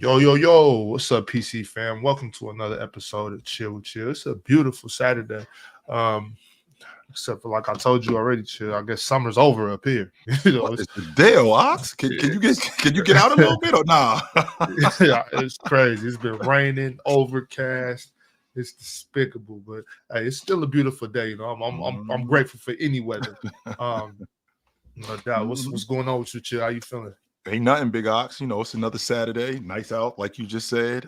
Yo, yo, yo, what's up, PC fam? Welcome to another episode of Chill with Chill. It's a beautiful Saturday. Um, except for like I told you already, Chill. I guess summer's over up here. What is the deal, Ox? Can you get out a little bit or nah? yeah, it's crazy. It's been raining, overcast. It's despicable, but hey, it's still a beautiful day. I'm grateful for any weather. No doubt. What's going on with you, Chill? How you feeling? Ain't nothing, Big Ox. It's another Saturday, nice out, like you just said.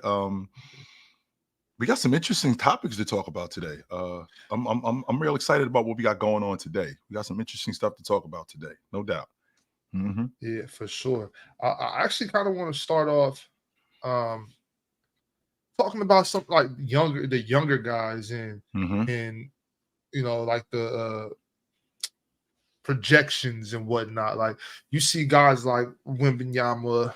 We got some interesting topics to talk about today. I'm real excited about what we got going on today. We got some interesting stuff to talk about today, no doubt. Mm-hmm. Yeah, for sure. I actually kind of want to start off talking about something like the younger guys and like the projections and whatnot. Like you see guys like Wembanyama,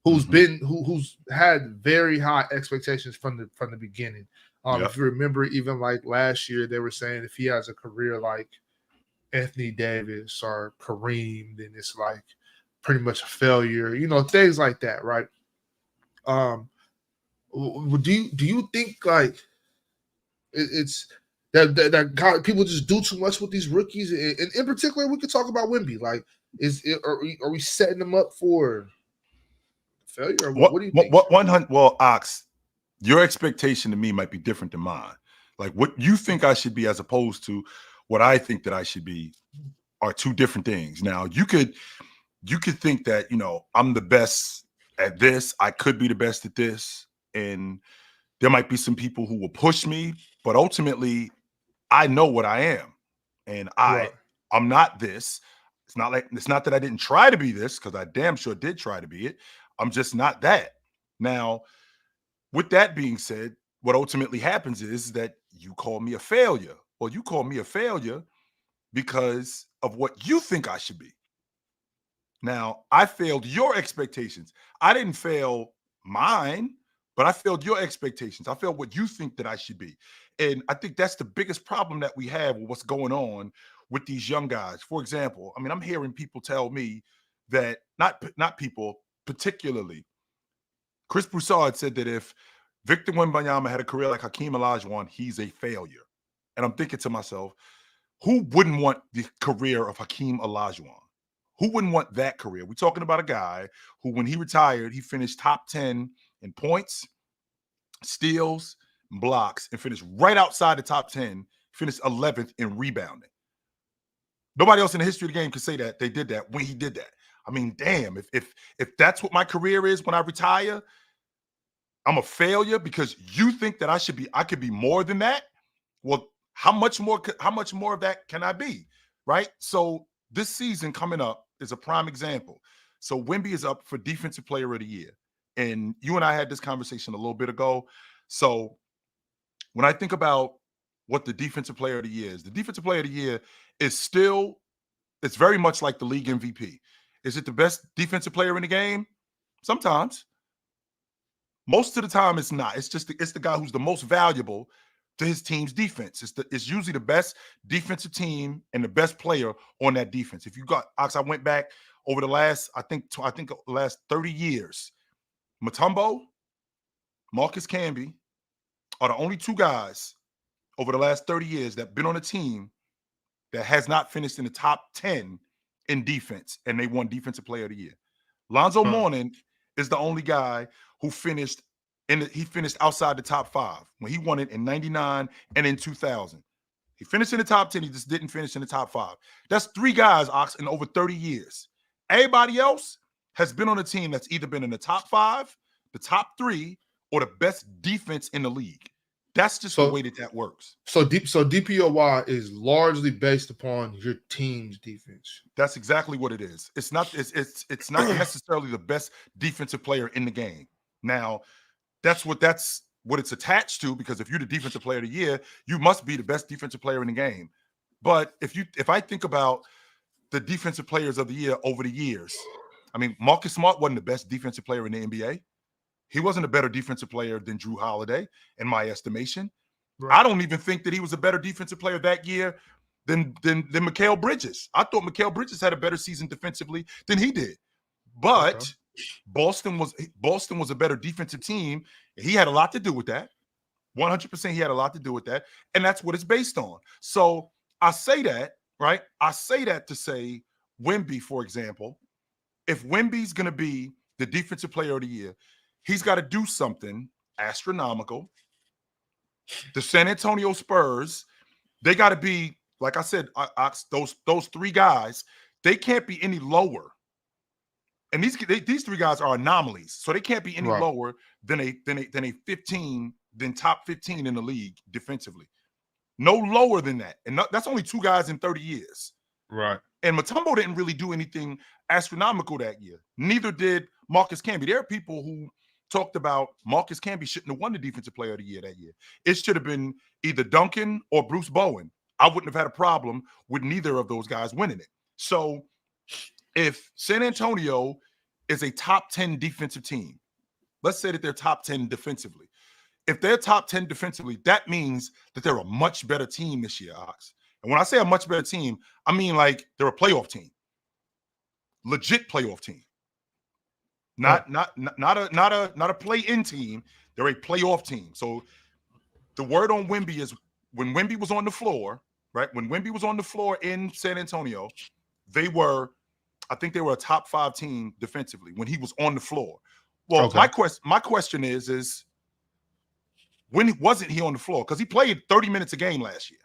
who's had very high expectations from the beginning. If you remember, even like last year, they were saying if he has a career like Anthony Davis or Kareem, then it's like pretty much a failure. Things like that, right? Do you think like it's that God, people just do too much with these rookies, and in particular, we could talk about Wemby. Like, are we setting them up for failure? What do you think? Well, Ox, your expectation to me might be different than mine. Like what you think I should be, as opposed to what I think that I should be, are two different things. Now, you could think that I'm the best at this. I could be the best at this, and there might be some people who will push me, but ultimately, I know what I am, and I'm not this. It's not that I didn't try to be this, because I damn sure did try to be it. I'm just not that. Now, with that being said, what ultimately happens is that you call me a failure. Well, you call me a failure because of what you think I should be. Now, I failed your expectations. I didn't fail mine, but I failed your expectations. I failed what you think that I should be. And I think that's the biggest problem that we have with what's going on with these young guys. For example, I mean, I'm hearing people tell me that, not people, particularly, Chris Broussard said that if Victor Wembanyama had a career like Hakeem Olajuwon, he's a failure. And I'm thinking to myself, who wouldn't want the career of Hakeem Olajuwon? Who wouldn't want that career? We're talking about a guy who, when he retired, he finished top 10 in points, steals, and blocks, and finished right outside the top 10, finished 11th in rebounding. Nobody else in the history of the game could say that they did that when he did that. I mean, damn, if that's what my career is when I retire, I'm a failure because you think that I could be more than that. Well, how much more of that can I be? Right? So this season coming up is a prime example. So Wemby is up for Defensive Player of the Year. And you and I had this conversation a little bit ago. So when I think about what the Defensive Player of the Year is, the Defensive Player of the Year is it's very much like the league MVP. Is it the best defensive player in the game? Sometimes. Most of the time it's not. It's the guy who's the most valuable to his team's defense. It's usually the best defensive team and the best player on that defense. If you got Ox, I went back over the last, I think the last 30 years. Mutombo, Marcus Camby are the only two guys over the last 30 years that have been on a team that has not finished in the top 10 in defense, and they won Defensive Player of the Year. Lonzo Mourning is the only guy who finished outside the top 5 when he won it in 99 and in 2000. He finished in the top 10. He just didn't finish in the top 5. That's 3 guys, Ox, in over 30 years. Everybody else has been on a team that's either been in the top 5, the top 3, or the best defense in the league. That's just the way that works. So DPOY is largely based upon your team's defense. That's exactly what it is. It's not not necessarily the best defensive player in the game. Now, that's what it's attached to, because if you're the Defensive Player of the Year, you must be the best defensive player in the game. But if I think about the defensive players of the year over the years, I mean, Marcus Smart wasn't the best defensive player in the NBA. He wasn't a better defensive player than Drew Holiday, in my estimation. Right. I don't even think that he was a better defensive player that year than Mikal Bridges. I thought Mikal Bridges had a better season defensively than he did. But Boston was a better defensive team. He had a lot to do with that. 100% he had a lot to do with that. And that's what it's based on. So I say that, right? I say that to say Wemby, for example, if Wemby's going to be the defensive player of the year, he's got to do something astronomical. The San Antonio Spurs, they got to be, like I said, those three guys, they can't be any lower. And these three guys are anomalies, so they can't be any lower than a 15, than top 15 in the league defensively. No lower than that, and that's only two guys in 30 years. Right. And Mutombo didn't really do anything astronomical that year. Neither did Marcus Camby. There are people who talked about Marcus Camby shouldn't have won the Defensive Player of the Year that year. It should have been either Duncan or Bruce Bowen. I wouldn't have had a problem with neither of those guys winning it. So if San Antonio is a top 10 defensive team, let's say that they're top 10 defensively. If they're top 10 defensively, that means that they're a much better team this year, Ox. And when I say a much better team, I mean like they're a playoff team. Legit playoff team. Not a play-in team. They're a playoff team. So the word on Wemby is when Wemby was on the floor, right? When Wemby was on the floor in San Antonio, I think they were a top 5 team defensively when he was on the floor. Well, my question is when wasn't he on the floor? Because he played 30 minutes a game last year,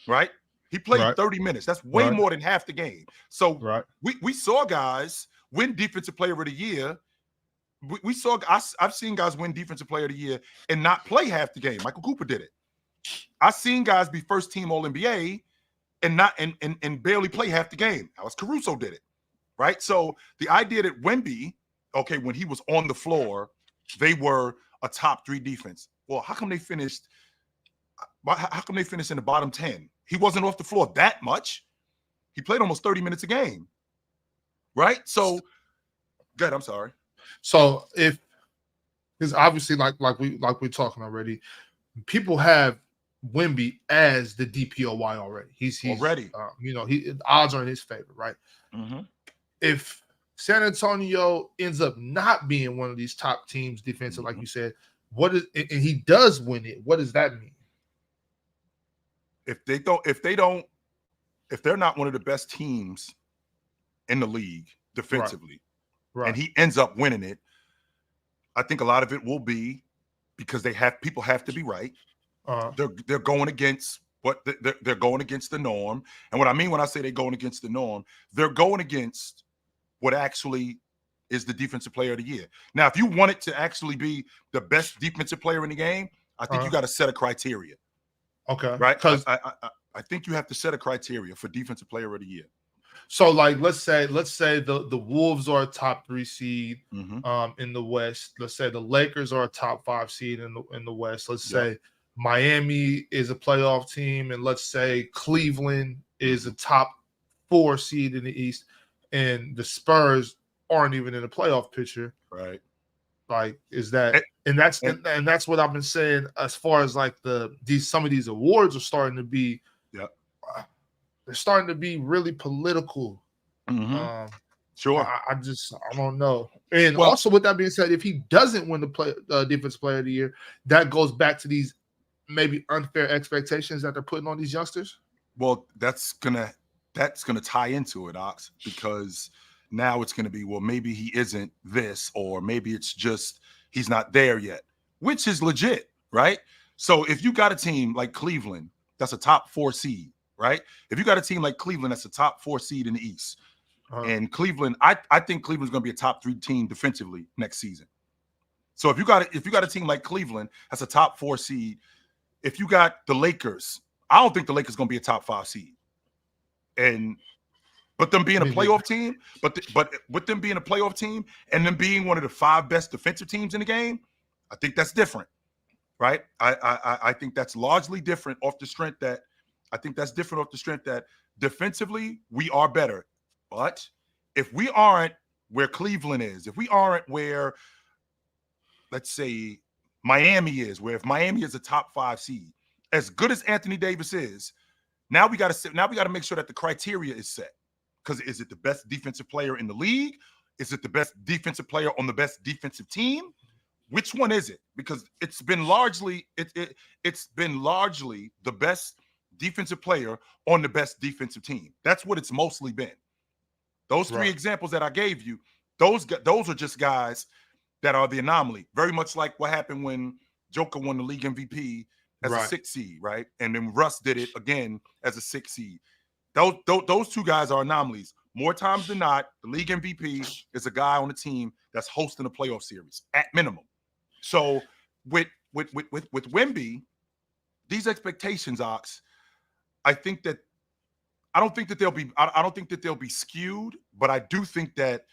right? He played 30 minutes. That's way more than half the game. So we saw guys win Defensive Player of the Year. I've seen guys win Defensive Player of the Year and not play half the game. Michael Cooper did it. I've seen guys be first team All-NBA and barely play half the game. Alex Caruso did it, right? So the idea that Wemby, when he was on the floor, they were a top 3 defense. Well, how come they finished in the bottom 10? He wasn't off the floor that much. He played almost 30 minutes a game, right? So, good. I'm sorry. So because obviously, like we're talking already, people have Wemby as the DPOY already. He's already, the odds are in his favor, right? Mm-hmm. If San Antonio ends up not being one of these top teams defensive, like you said, and he does win it, what does that mean? If they're not one of the best teams in the league defensively, and he ends up winning it, I think a lot of it will be because people have to be right. They're going against they're going against the norm. And what I mean when I say they're going against the norm, they're going against what actually is the Defensive Player of the Year. Now, if you want it to actually be the best defensive player in the game, I think you got to set a criteria. Okay. Right? Because I think you have to set a criteria for Defensive Player of the Year. So, like, let's say the Wolves are a top 3 seed in the West. Let's say the Lakers are a top 5 seed in the West. Let's say Miami is a playoff team, and let's say Cleveland is a top 4 seed in the East, and the Spurs aren't even in the playoff picture. Right. Like, is that and that's what I've been saying as far as like some of these awards are starting to be they're starting to be really political. Sure. I don't know. And also, with that being said, if he doesn't win the Defensive Player of the Year, that goes back to these maybe unfair expectations that they're putting on these youngsters. Well, that's gonna tie into it, Ox, because now it's gonna be, well, maybe he isn't this, or maybe it's just he's not there yet, which is legit, right? So if you got a team like Cleveland that's a top 4 seed, right? If you got a team like Cleveland that's a top 4 seed in the East, and Cleveland, I think Cleveland's going to be a top 3 team defensively next season. So if you got a team like Cleveland that's a top 4 seed, if you got the Lakers, I don't think the Lakers going to be a top 5 seed. But them being a playoff team, but with them being a playoff team and them being one of the 5 best defensive teams in the game, I think that's different, right? I think that's largely different off the strength that defensively we are better. But if we aren't where Cleveland is, if we aren't where, let's say, Miami is, where if Miami is a top 5 seed, as good as Anthony Davis is, now we got to make sure that the criteria is set. Because is it the best defensive player in the league? Is it the best defensive player on the best defensive team? Which one is it? Because it's been largely the best defensive player on the best defensive team. That's what it's mostly been. Those three examples that I gave you, those are just guys that are the anomaly. Very much like what happened when Joker won the league MVP as a 6 seed, right? And then Russ did it again as a 6 seed. Those two guys are anomalies. More times than not, the league MVP is a guy on the team that's hosting a playoff series at minimum. So with Wemby, these expectations, Ox, I don't think that they'll be skewed, but I do think that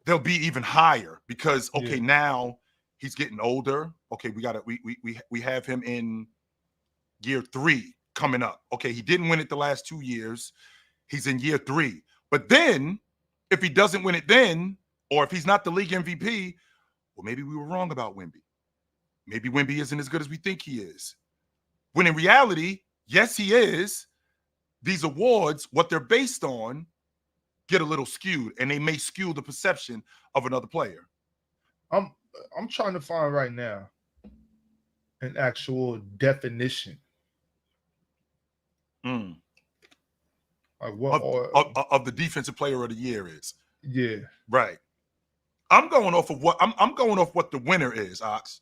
they'll be even higher because now he's getting older. Okay, we have him in year 3 coming up. Okay, he didn't win it the last 2 years. He's in year 3. But then if he doesn't win it then, or if he's not the league MVP, well, maybe we were wrong about Wemby. Maybe Wemby isn't as good as we think he is. When in reality, yes, he is. These awards, what they're based on, get a little skewed, and they may skew the perception of another player. I'm trying to find right now an actual definition. Like what of the defensive player of the year is. Yeah. Right. I'm going off of what I'm going off what the winner is, Ox.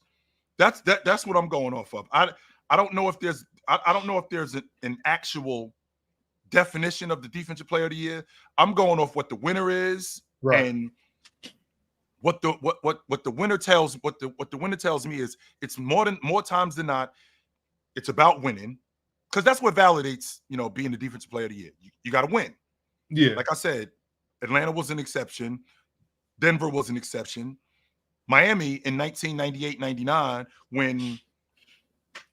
That's what I'm going off of. I don't know if there's an actual definition of the defensive player of the year. I'm going off what the winner is, and what the winner tells me is it's more times than not, it's about winning, because that's what validates being the defensive player of the year. You got to win. Yeah, like I said, Atlanta was an exception, Denver was an exception, Miami in 1998-99 when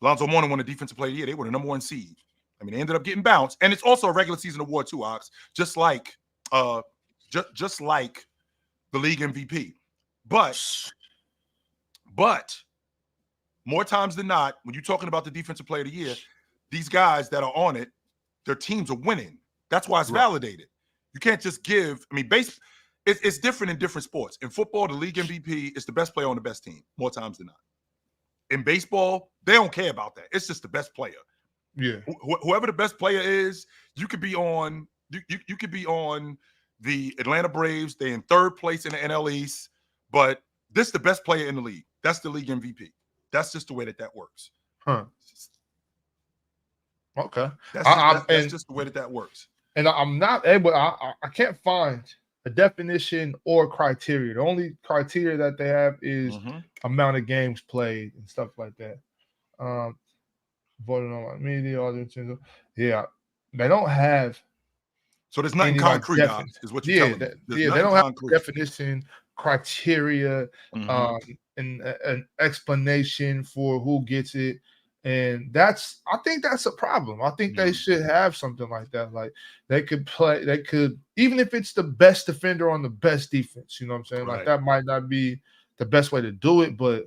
Lonzo Mourning won the defensive player of the year, they were the number 1 seed. I mean, they ended up getting bounced, and it's also a regular season award too, Ox. Just like the league MVP. But more times than not, when you're talking about the defensive player of the year, these guys that are on it, their teams are winning. That's why it's validated. You can't just give. I mean, it's different in different sports. In football, the league MVP is the best player on the best team more times than not. In baseball, they don't care about that. It's just the best player. Yeah. Whoever the best player is, you could be on. You could be on the Atlanta Braves. They're in 3rd place in the NL East, but this is the best player in the league. That's the league MVP. That's just the way that works. Huh. Okay. That's just the way that works. And I'm not able. I can't find a definition or criteria. The only criteria that they have is amount of games played and stuff like that. Voted on by media, all the they don't have. So there's nothing concrete, is what you're telling me. They don't have definition, criteria, and an explanation for who gets it. And I think that's a problem. I think they should have something like that. Like they could, even if it's the best defender on the best defense, you know what I'm saying? Like that might not be the best way to do it, but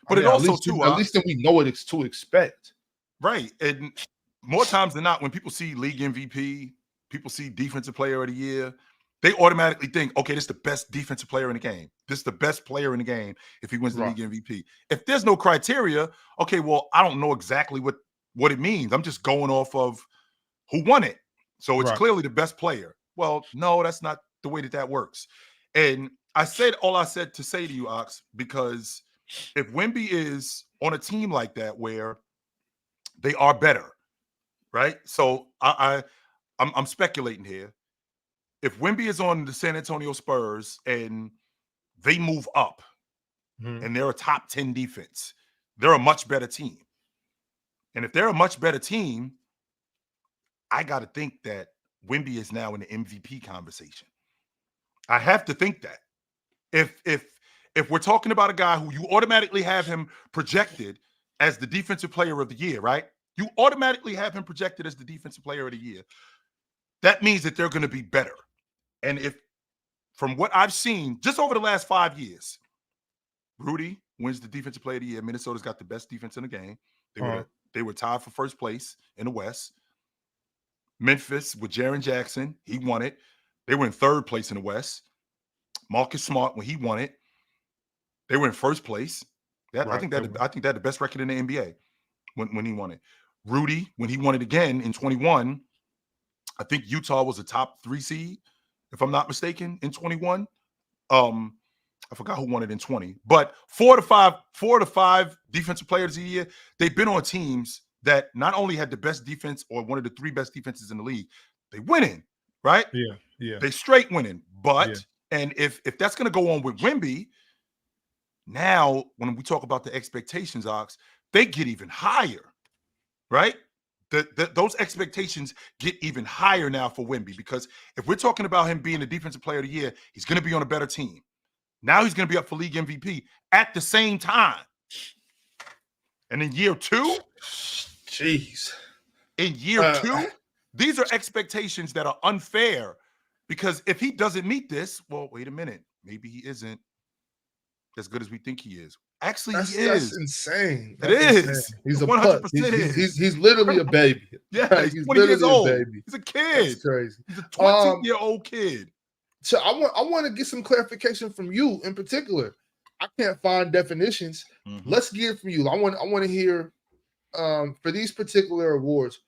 it also at least then we know what it's to expect. Right. And more times than not, when people see league MVP, people see defensive player of the year, they automatically think, okay, this is the best defensive player in the game. This is the best player in the game if he wins the league MVP. If there's no criteria, okay, well, I don't know exactly what it means. I'm just going off of who won it. So it's clearly the best player. Well, no, that's not the way that works. And I said all I said to say to you, Ox, because if Wemby is on a team like that where they are better, right? So I'm speculating here. If Wemby is on the San Antonio Spurs and they move up and they're a top 10 defense, they're a much better team. And if they're a much better team, I got to think that Wemby is now in the MVP conversation. I have to think that. If we're talking about a guy who you automatically have him projected as the defensive player of the year, right? You automatically have him projected as the defensive player of the year. That means that they're going to be better. And if, from what I've seen, just over the last 5 years, Rudy wins the defensive player of the year. Minnesota's got the best defense in the game. They were tied for first place in the West. Memphis with Jaren Jackson, he won it. They were in third place in the West. Marcus Smart, when he won it, they were in first place. I think they had the best record in the NBA when he won it. Rudy, when he won it again in 21, I think Utah was a top 3 seed, if I'm not mistaken, in 21. I forgot who won it in 20, but 4 to 5 defensive players a year. They've been on teams that not only had the best defense or one of the 3 best defenses in the league, they winning, right? Yeah. They straight winning. But and if that's going to go on with Wemby, now when we talk about the expectations, Ox, they get even higher, right? Those expectations get even higher now for Wemby, because if we're talking about him being the defensive player of the year, he's going to be on a better team. Now he's going to be up for league MVP at the same time. And in year 2, in year 2, these are expectations that are unfair, because if he doesn't meet this, well, wait a minute, maybe he isn't as good as we think he is. Actually, he is. That's insane. It is. Insane. He's a 100%. He's literally a baby. Yeah, he's 20 years old. Baby. He's a kid. That's crazy. He's a 20-year-old kid. So I want to get some clarification from you in particular. I can't find definitions. Let's get it from you. I want to hear for these particular awards,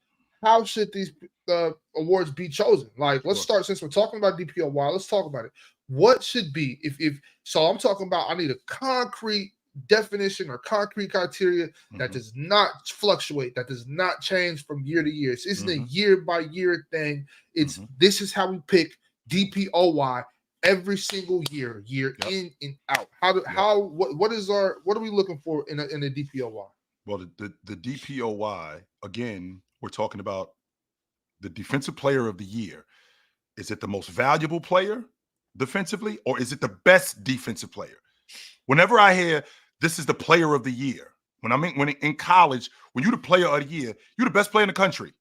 how should these awards be chosen? Like, let's start, since we're talking about DPOY, let's talk about it. What should be, if so I'm talking about, I need a concrete definition or concrete criteria that does not fluctuate, that does not change from year to year. This isn't a year by year thing. It's this is how we pick DPOY every single year in and out. What are we looking for in a DPOY? Well, the DPOY, again, we're talking about the defensive player of the year. Is it the most valuable player defensively, or is it the best defensive player? Whenever I hear this is the player of the year, when in college, when you're the player of the year, you're the best player in the country.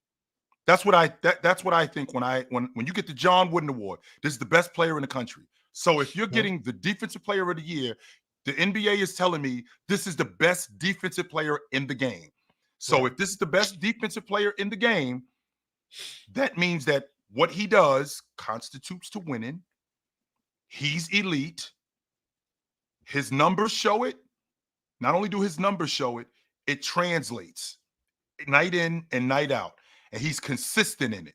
That's what I think when you get the John Wooden Award. This is the best player in the country. So if you're getting the defensive player of the year, the NBA is telling me this is the best defensive player in the game. So if this is the best defensive player in the game, that means that what he does constitutes to winning. He's elite. His numbers show it. Not only do his numbers show it, it translates night in and night out. And he's consistent in it.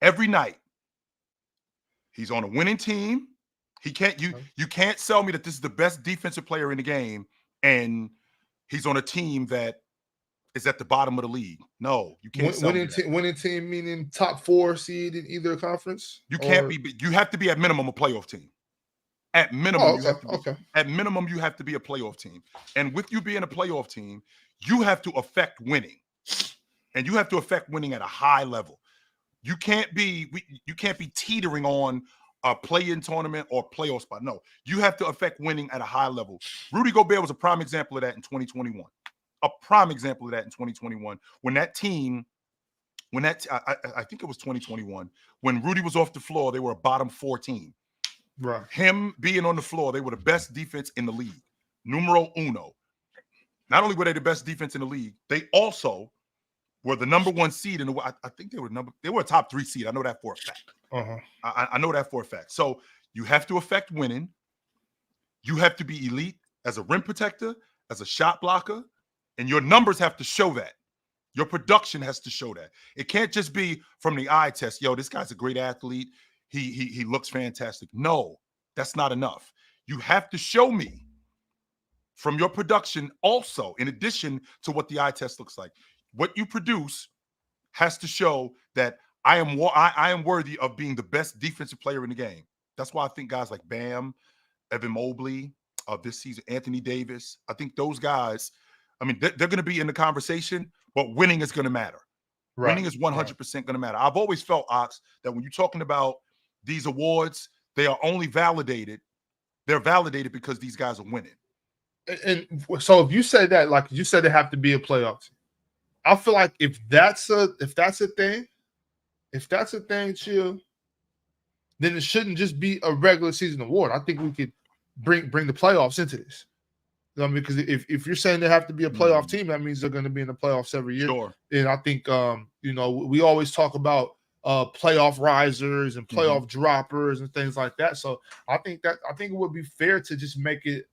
Every night. He's on a winning team. You can't sell me that this is the best defensive player in the game and he's on a team that is at the bottom of the league. No, you can't sell me that. Winning team meaning top 4 seed in either conference? You can't be. You have to be at minimum a playoff team. At minimum, at minimum, you have to be a playoff team. And with you being a playoff team, you have to affect winning. And you have to affect winning at a high level. You can't be teetering on a play-in tournament or playoff spot. No, you have to affect winning at a high level. Rudy Gobert was a prime example of that in 2021. A prime example of that in 2021. I think it was 2021, when Rudy was off the floor, they were a bottom 4 team. Right. Him being on the floor, they were the best defense in the league. Numero uno. Not only were they the best defense in the league, they also were the number 1 seed in the. I think they were a top 3 seed. I know that for a fact. I know that for a fact. So you have to affect winning. You have to be elite as a rim protector, as a shot blocker, and your numbers have to show that. Your production has to show that. It can't just be from the eye test. Yo, this guy's a great athlete. He looks fantastic. No, that's not enough. You have to show me from your production also, in addition to what the eye test looks like. What you produce has to show that I am worthy of being the best defensive player in the game. That's why I think guys like Bam, Evan Mobley, this season, Anthony Davis, I think those guys, I mean, they're going to be in the conversation, but winning is going to matter. Right. Winning is 100% going to matter. I've always felt, Ox, that when you're talking about these awards, they are only validated. They're validated because these guys are winning. And so if you say that, like you said, they have to be a playoff team. I feel like if that's a thing, Chill, then it shouldn't just be a regular season award. I think we could bring the playoffs into this. You know, because if you're saying they have to be a playoff team, that means they're going to be in the playoffs every year. Sure. And I think we always talk about playoff risers and playoff droppers and things like that. So I think it would be fair to just make it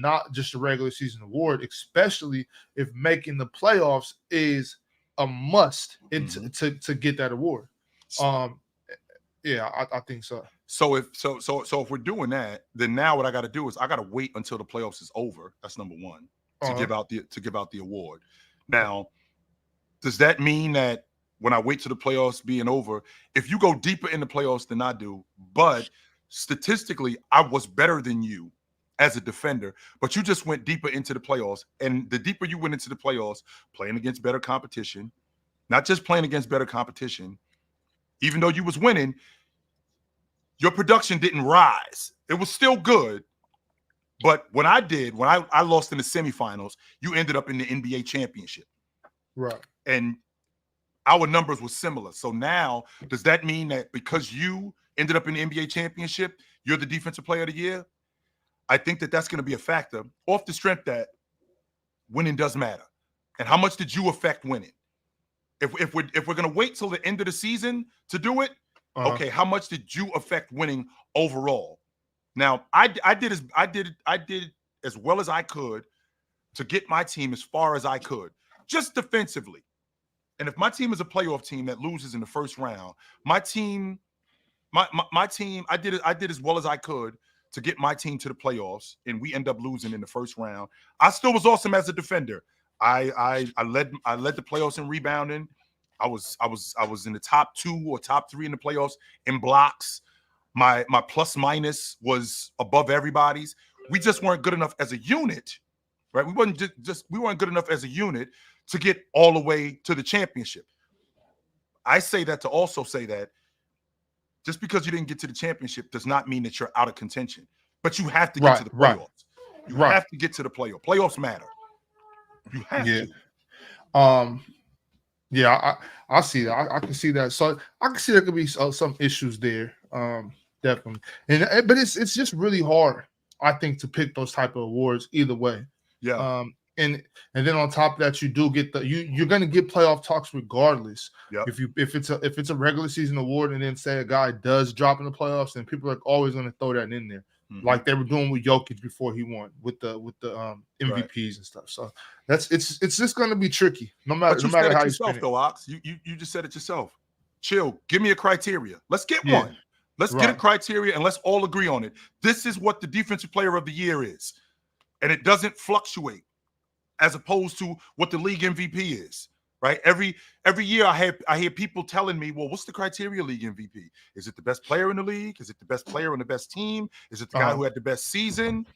not just a regular season award, especially if making the playoffs is a must to get that award. Yeah, I think so. So if we're doing that, then now what I got to do is I got to wait until the playoffs is over. That's number one to give out the award. Now, does that mean that when I wait till the playoffs being over, if you go deeper in the playoffs than I do, but statistically I was better than you as a defender, but you just went deeper into the playoffs, and the deeper you went into the playoffs, playing against better competition, not just playing against better competition, even though you was winning, your production didn't rise. It was still good. But when I lost in the semifinals, you ended up in the NBA championship. Right. And our numbers were similar. So now, does that mean that because you ended up in the NBA championship, you're the defensive player of the year? I think that that's going to be a factor off the strength that winning does matter. And how much did you affect winning? If we're going to wait till the end of the season to do it, okay, how much did you affect winning overall? Now, I did as well as I could to get my team as far as I could, just defensively. And if my team is a playoff team that loses in the first round, my team, I did as well as I could to get my team to the playoffs, and we end up losing in the first round. I still was awesome as a defender. I led the playoffs in rebounding. I was in the top 2 or top 3 in the playoffs in blocks. My plus minus was above everybody's. We just weren't good enough as a unit, right? We weren't good enough as a unit to get all the way to the championship. I say that to also say that just because you didn't get to the championship does not mean that you're out of contention. But you have to get to the playoffs. You have to get to the playoffs. Playoffs matter. You have to. Yeah, I see that. I can see that. So I can see there could be some issues there, definitely. But it's just really hard, I think, to pick those type of awards either way. Yeah. And then on top of that, you do get you're going to get playoff talks regardless. Yep. If it's a regular season award, and then say a guy does drop in the playoffs, then people are always going to throw that in there. Like they were doing with Jokic before he won with the MVPs and stuff. So it's just going to be tricky, no matter how you spin it. Though, Ox, you just said it yourself. Chill. Give me a criteria. Let's get one. Let's get a criteria and let's all agree on it. This is what the defensive player of the year is, and it doesn't fluctuate as opposed to what the league MVP is. Right? Every year I hear people telling me, well, what's the criteria league MVP? Is it the best player in the league? Is it the best player on the best team? Is it the guy who had the best season?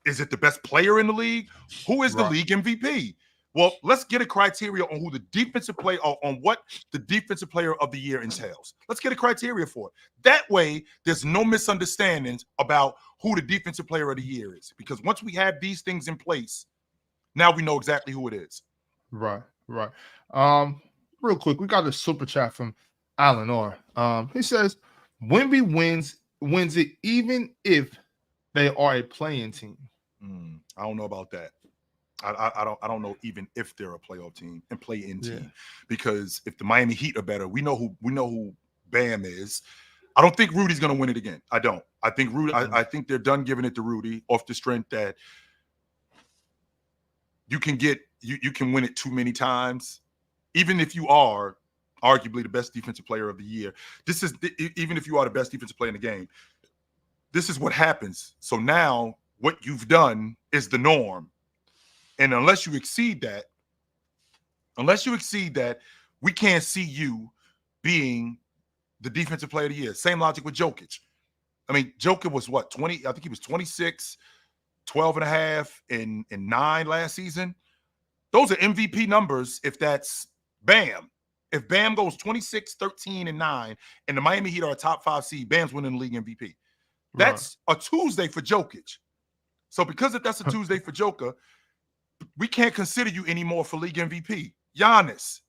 Is it the best player in the league? Who is the league MVP? Well, let's get a criteria on who the defensive player, on what the defensive player of the year entails. Let's get a criteria for it. That way, there's no misunderstandings about who the defensive player of the year is. Because once we have these things in place, now we know exactly who it is. Right. Real quick, we got a super chat from Alan Orr. He says, Wemby wins it even if they are a playing team. I don't know about that. I don't know even if they're a playoff team and play-in team, because if the Miami Heat are better, we know who Bam is. I don't think Rudy's going to win it again. I don't. I think Rudy. I think they're done giving it to Rudy off the strength that you can win it too many times, even if you are arguably the best defensive player of the year. Even if you are the best defensive player in the game, this is what happens. So now what you've done is the norm. And unless you exceed that, we can't see you being the defensive player of the year. Same logic with Jokic. I mean, Jokic was what, 20? I think he was 26, 12 and a half, and 9 last season. Those are MVP numbers if that's Bam. If Bam goes 26, 13, and 9, and the Miami Heat are a top 5 seed, Bam's winning the league MVP. That's a Tuesday for Jokic. So because if that's a Tuesday for Joker, we can't consider you anymore for league MVP. Giannis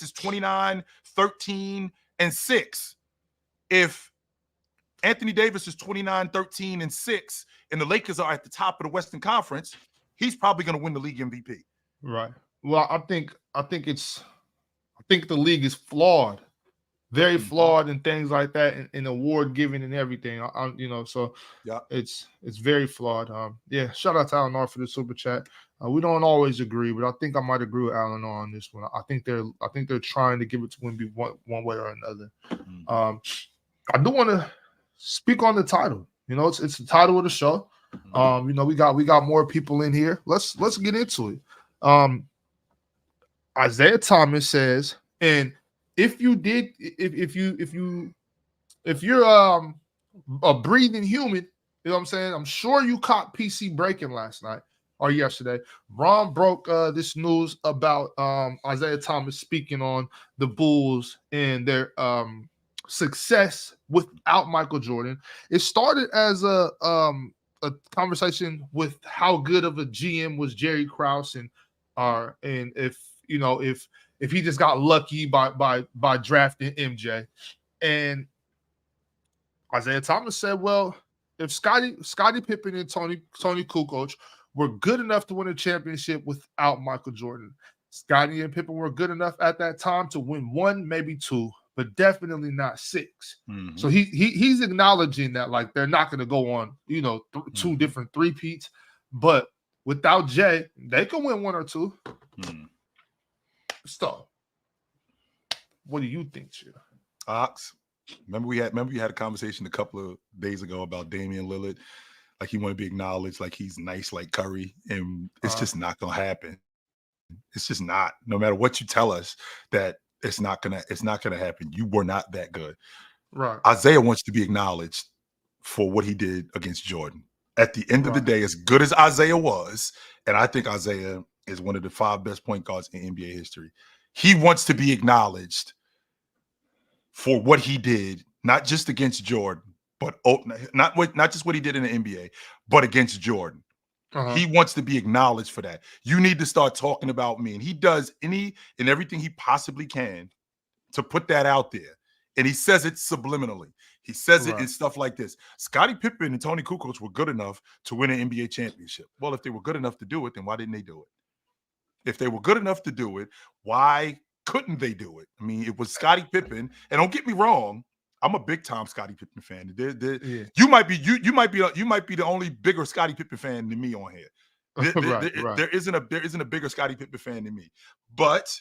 is 29, 13, and 6. If Anthony Davis is 29, 13, and 6, and the Lakers are at the top of the Western Conference, he's probably going to win the league MVP. Right. Well, I think the league is flawed very flawed and things like that, and award giving and everything. So yeah, it's very flawed. Yeah, shout out to Alan R for the super chat. We don't always agree, but I think I might agree with Alan R on this one. I think they're trying to give it to Wemby one way or another. I do want to speak on the title. It's the title of the show. We got more people in here. Let's get into it. Isaiah Thomas says, and if you're a breathing human, you know what I'm saying? I'm sure you caught PC breaking last night or yesterday. Ron broke this news about Isaiah Thomas speaking on the Bulls and their success without Michael Jordan. It started as a conversation with how good of a GM was Jerry Krause, and if he just got lucky by drafting MJ. And Isaiah Thomas said, well, if Scottie Pippen and Tony Kukoc were good enough to win a championship without Michael Jordan, Scottie and Pippen were good enough at that time to win one, maybe two, but definitely not six. So he's acknowledging that, like, they're not going to go on, two different three-peats, but without Jay, they can win one or two. So, what do you think, Shia? Ox? Remember we had a conversation a couple of days ago about Damian Lillard, like he want to be acknowledged, like he's nice like Curry, and it's just not gonna happen. It's just not. No matter what you tell us, that it's not gonna happen. You were not that good. Right. Isaiah wants to be acknowledged for what he did against Jordan. At the end of the day, as good as Isaiah was, and I think Isaiah is one of the 5 best point guards in NBA history, he wants to be acknowledged for what he did, not just against Jordan, but not just what he did in the NBA, but against Jordan. He wants to be acknowledged for that. You need to start talking about me. And he does any and everything he possibly can to put that out there. And he says it subliminally. He says it in stuff like this. Scottie Pippen and Tony Kukoc were good enough to win an NBA championship. Well, if they were good enough to do it, then why didn't they do it? If they were good enough to do it, why couldn't they do it? I mean, it was Scottie Pippen, and don't get me wrong, I'm a big time Scottie Pippen fan. You might be the only bigger Scottie Pippen fan than me on here. There isn't a bigger Scottie Pippen fan than me. But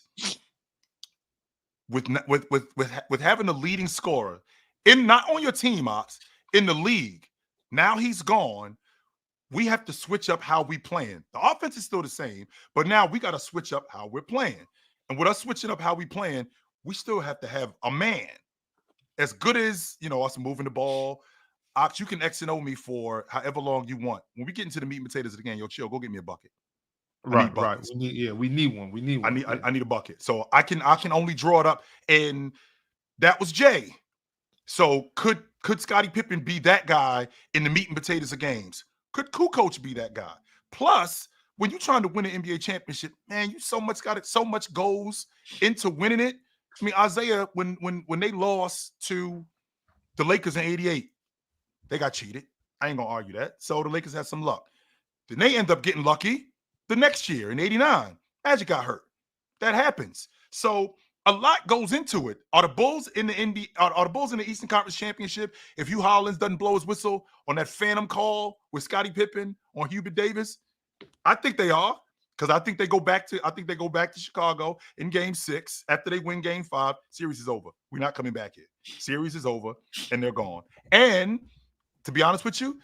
with having a leading scorer in not on your team, Ops, in the league, now he's gone. We have to switch up how we playing. The offense is still the same, but now we got to switch up how we're playing. And with us switching up how we playing, we still have to have a man. As good as, us moving the ball, Ox, you can X and O me for however long you want. When we get into the meat and potatoes of the game, yo, chill, go get me a bucket. Right. We need one. I need a bucket. So I can only draw it up. And that was Jay. So could Scottie Pippen be that guy in the meat and potatoes of games? Could Kukoc be that guy? Plus, when you're trying to win an NBA championship, man, you so much goes into winning it. I mean, Isaiah, when they lost to the Lakers in '88, they got cheated. I ain't gonna argue that. So the Lakers had some luck. Then they end up getting lucky the next year in '89. Magic got hurt. That happens. So a lot goes into it. Are the Bulls in the Eastern Conference Championship if Hugh Hollins doesn't blow his whistle on that phantom call with Scottie Pippen on Hubert Davis? I think they are, because I think they go back to Chicago in Game 6 after they win Game 5. Series is over. We're not coming back here. Series is over, and they're gone. And to be honest with you,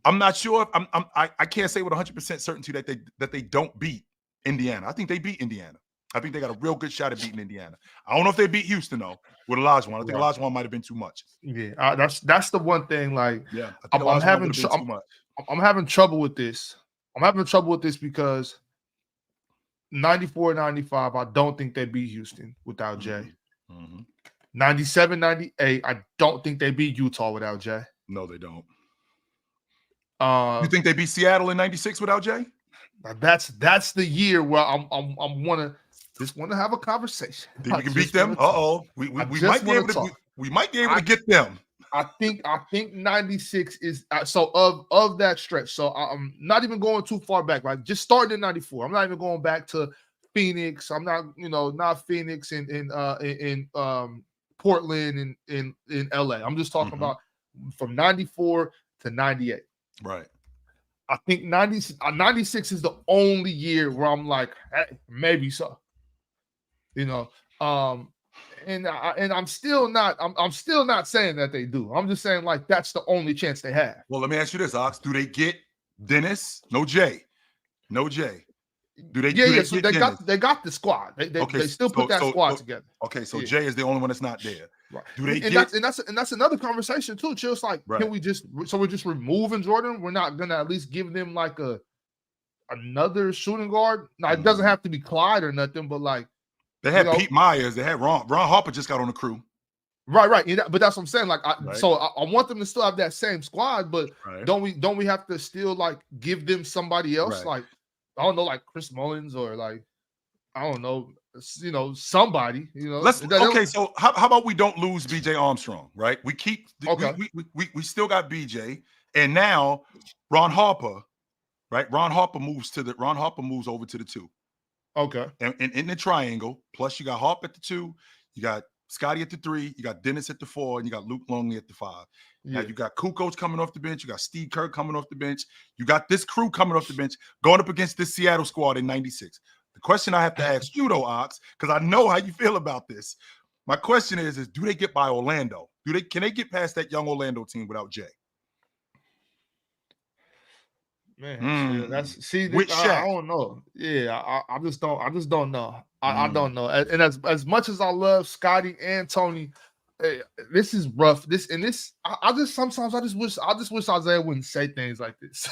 I'm not sure. I can't say with 100% certainty that they don't beat Indiana. I think they beat Indiana. I think they got a real good shot at beating Indiana. I don't know if they beat Houston though with Olajuwon. I think Olajuwon might have been too much. Yeah, that's the one thing. Like, yeah, I'm having trouble with this. I'm having trouble with this because 94, 95, I don't think they beat Houston without Jay. 97, 98, I don't think they beat Utah without Jay. No, they don't. You think they beat Seattle in 96 without Jay? That's the year where I'm want to have a conversation. Think we can beat them? We might be able to get them. I think 96 is so of that stretch. So I'm not even going too far back. Like just starting in 94. I'm not even going back to Phoenix. I'm not, not Phoenix and Portland in LA. I'm just talking about from 94 to 98. Right. I think 96 is the only year where I'm like, hey, maybe so. And I'm still not saying that they do. I'm just saying like that's the only chance they have. Well, let me ask you this, Ox. Do they get Dennis? No Jay. Do they? Yeah. Get So Dennis? they got the squad. They still put that squad together. Okay, so Jay is the only one that's not there. Right. Do they that's another conversation too. Chill. It's like, can we just we're just removing Jordan? We're not gonna at least give them like another shooting guard. Now it doesn't have to be Clyde or nothing, but like they had Pete Myers, they had Ron Harper just got on the crew. Right. But that's what I'm saying. Like, so I want them to still have that same squad, but don't we have to still like give them somebody else? Like, I don't know, like Chris Mullins or like, I don't know, somebody. So how about we don't lose BJ Armstrong, right? We keep we still got BJ, and now Ron Harper, right? Ron Harper moves over to the 2. Okay. And in the triangle, plus you got Harp at the 2, you got Scotty at the 3, you got Dennis at the 4, and you got Luke Longley at the 5. Now you got Kukoc coming off the bench, you got Steve Kerr coming off the bench, you got this crew coming off the bench, going up against this Seattle squad in 96. The question I have to ask you though, Ox, because I know how you feel about this. My question is do they get by Orlando? Can they get past that young Orlando team without Jay? Man, I don't know. Yeah, I just don't know. I don't know. And as much as I love Scotty and Tony, this is rough. I just wish Isaiah wouldn't say things like this.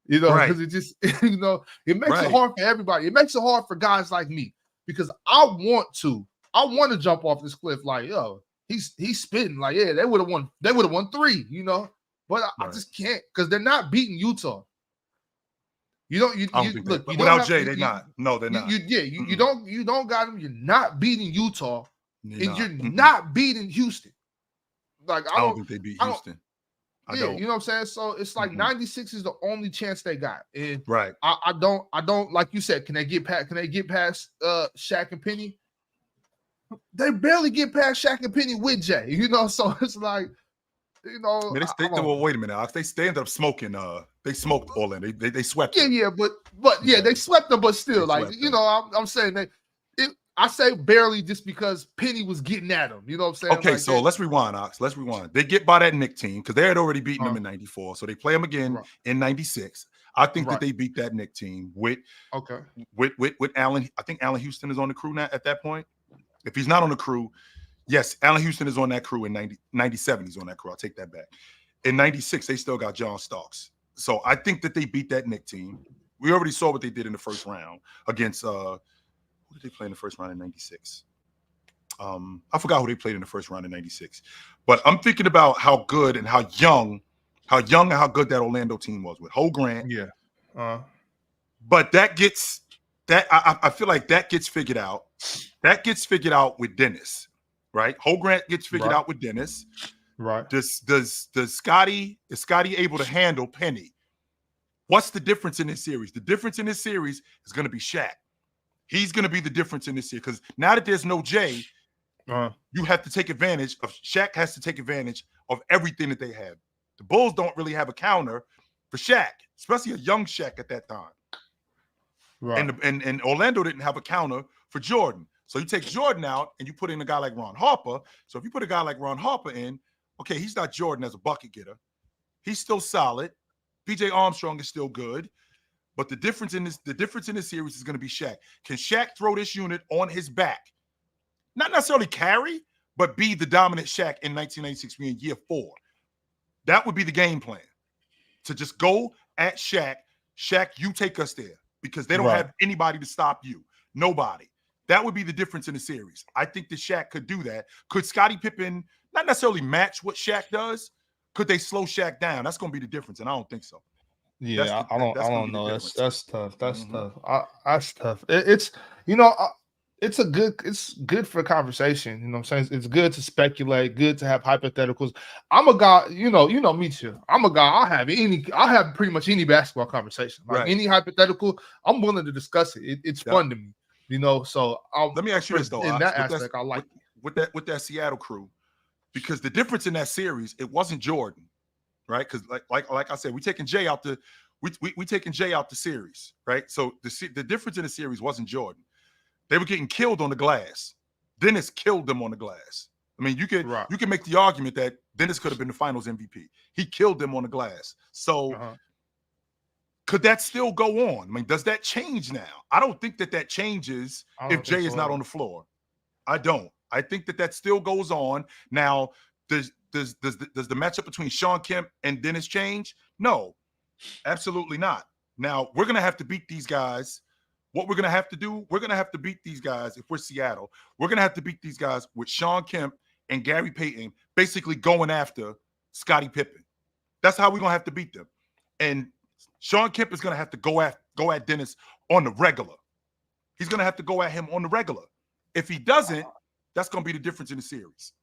Because it just it makes it hard for everybody. It makes it hard for guys like me because I want to jump off this cliff like, yo, he's spitting like, yeah, they would have won 3, but I just can't because they're not beating Utah. Without Jay, they're not. No, they're not. You don't got them. You're not beating Utah, you're not beating Houston. Like I don't think they beat Houston. You know what I'm saying? So it's like 96 is the only chance they got. And right. I don't like you said, can they get past Shaq and Penny? They barely get past Shaq and Penny with Jay, so it's like, wait a minute, Alex. They ended up smoking. They smoked Orlando. They swept. They swept them, but still, like I'm saying I say barely just because Penny was getting at them. You know what I'm saying? Okay, like so let's rewind, Ox. Let's rewind. They get by that Knick team because they had already beaten them in 94, so they play them again in 96. I think that they beat that Knick team with Allen. I think Allen Houston is on the crew now at that point. If he's not on the crew. Yes, Allen Houston is on that crew in 97. He's on that crew. I'll take that back. In 96, they still got John Starks. So I think that they beat that Knick team. We already saw what they did in the first round against who did they play in the first round in 96? I forgot who they played in the first round in 96. But I'm thinking about how good and how young and how good that Orlando team was with Ho Grant. Yeah. But I feel like that gets figured out. That gets figured out with Dennis. Right, Ho Grant gets figured out with Dennis. Right. Does Scotty able to handle Penny? What's the difference in this series? The difference in this series is going to be Shaq. He's going to be the difference in this series because now that there's no Jay, you have to take advantage of. Shaq has to take advantage of everything that they have. The Bulls don't really have a counter for Shaq, especially a young Shaq at that time. Right. And Orlando didn't have a counter for Jordan. So you take Jordan out and you put in a guy like Ron Harper. So if you put a guy like Ron Harper in, okay, he's not Jordan as a bucket getter. He's still solid. BJ Armstrong is still good. But the difference in this series is going to be Shaq. Can Shaq throw this unit on his back? Not necessarily carry, but be the dominant Shaq in 1996 in year 4. That would be the game plan. To just go at Shaq. Shaq, you take us there. Because they don't have anybody to stop you. Nobody. That would be the difference in the series. I think that Shaq could do that. Could Scottie Pippen not necessarily match what Shaq does? Could they slow Shaq down? That's going to be the difference, and I don't think so. Yeah, I don't know. That's tough. That's tough. That's tough. It's good for conversation. You know what I'm saying? It's good to speculate. Good to have hypotheticals. I'm a guy. You know me too. I'm a guy. I have pretty much any basketball conversation. Like any hypothetical, I'm willing to discuss it. It's fun to me. So let me ask you this though. In that aspect, I like it. with that Seattle crew, because the difference in that series, it wasn't Jordan, right? Because like I said, we taking Jay out we taking Jay out the series, right? So the difference in the series wasn't Jordan. They were getting killed on the glass. Dennis killed them on the glass. I mean, you can make the argument that Dennis could have been the Finals MVP. He killed them on the glass. So could that still go on? I mean, does that change now? I don't think that changes if Jay is not on the floor. I don't. I think that still goes on. Now, does the matchup between Sean Kemp and Dennis change? No, absolutely not. Now, we're going to have to beat these guys. What we're going to have to do, we're going to have to beat these guys. If we're Seattle, we're going to have to beat these guys with Sean Kemp and Gary Payton basically going after Scottie Pippen. That's how we're going to have to beat them. And Sean Kemp is going to have to go at Dennis on the regular. He's going to have to go at him on the regular. If he doesn't, that's going to be the difference in the series.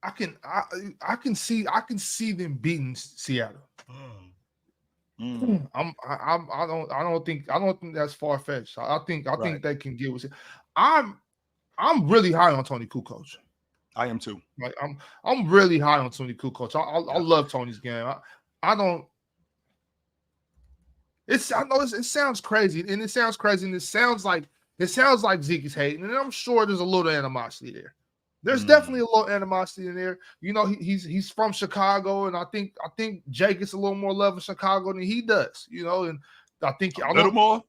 I can see them beating Seattle. I don't think that's far fetched. I think they can get with it. I'm really high on Tony Kukoc. I am too. Like I'm really high on Tony Kukoc. I love Tony's game. I know it sounds crazy, and it sounds like Zeke is hating, and I'm sure there's a little animosity there. There's definitely a little animosity in there. You know, he's from Chicago, and I think Jay gets a little more love in Chicago than he does. You know, and I think a little more.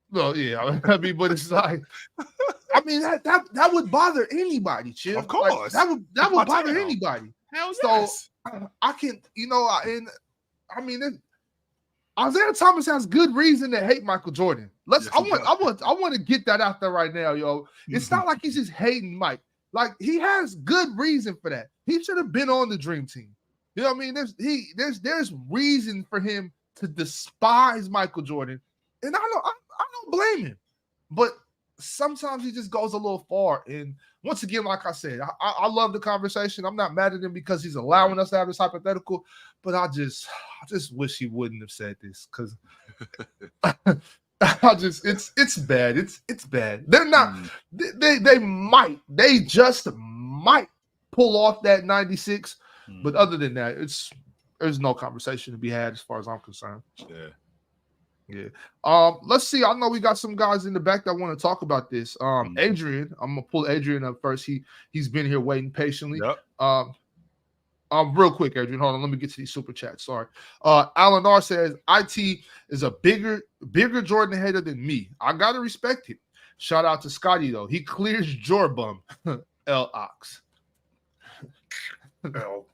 Well, yeah, I mean, but it's like, I mean that would bother anybody, Chip. Of course, like, that would bother anybody. Hell yes. So I can, you know, and I mean, Isaiah Thomas has good reason to hate Michael Jordan. I want to get that out there right now, yo. It's not like he's just hating Mike. Like, he has good reason for that. He should have been on the Dream Team. You know what I mean? There's reason for him to despise Michael Jordan, and I don't blame him. But sometimes he just goes a little far. And once again, like I said, I love the conversation. I'm not mad at him because he's allowing us to have this hypothetical, but I just wish he wouldn't have said this, because it's bad. It's bad. They're not. They just might pull off that 96, but other than that, there's no conversation to be had as far as I'm concerned. Yeah. Let's see. I know we got some guys in the back that want to talk about this. Adrian, I'm gonna pull Adrian up first. He's been here waiting patiently. Yep. Real quick, Adrian, hold on. Let me get to these super chats. Sorry. Alan R says IT is a bigger Jordan hater than me. I gotta respect him. Shout out to Scotty though. He clears Jorbum. L Ox. L.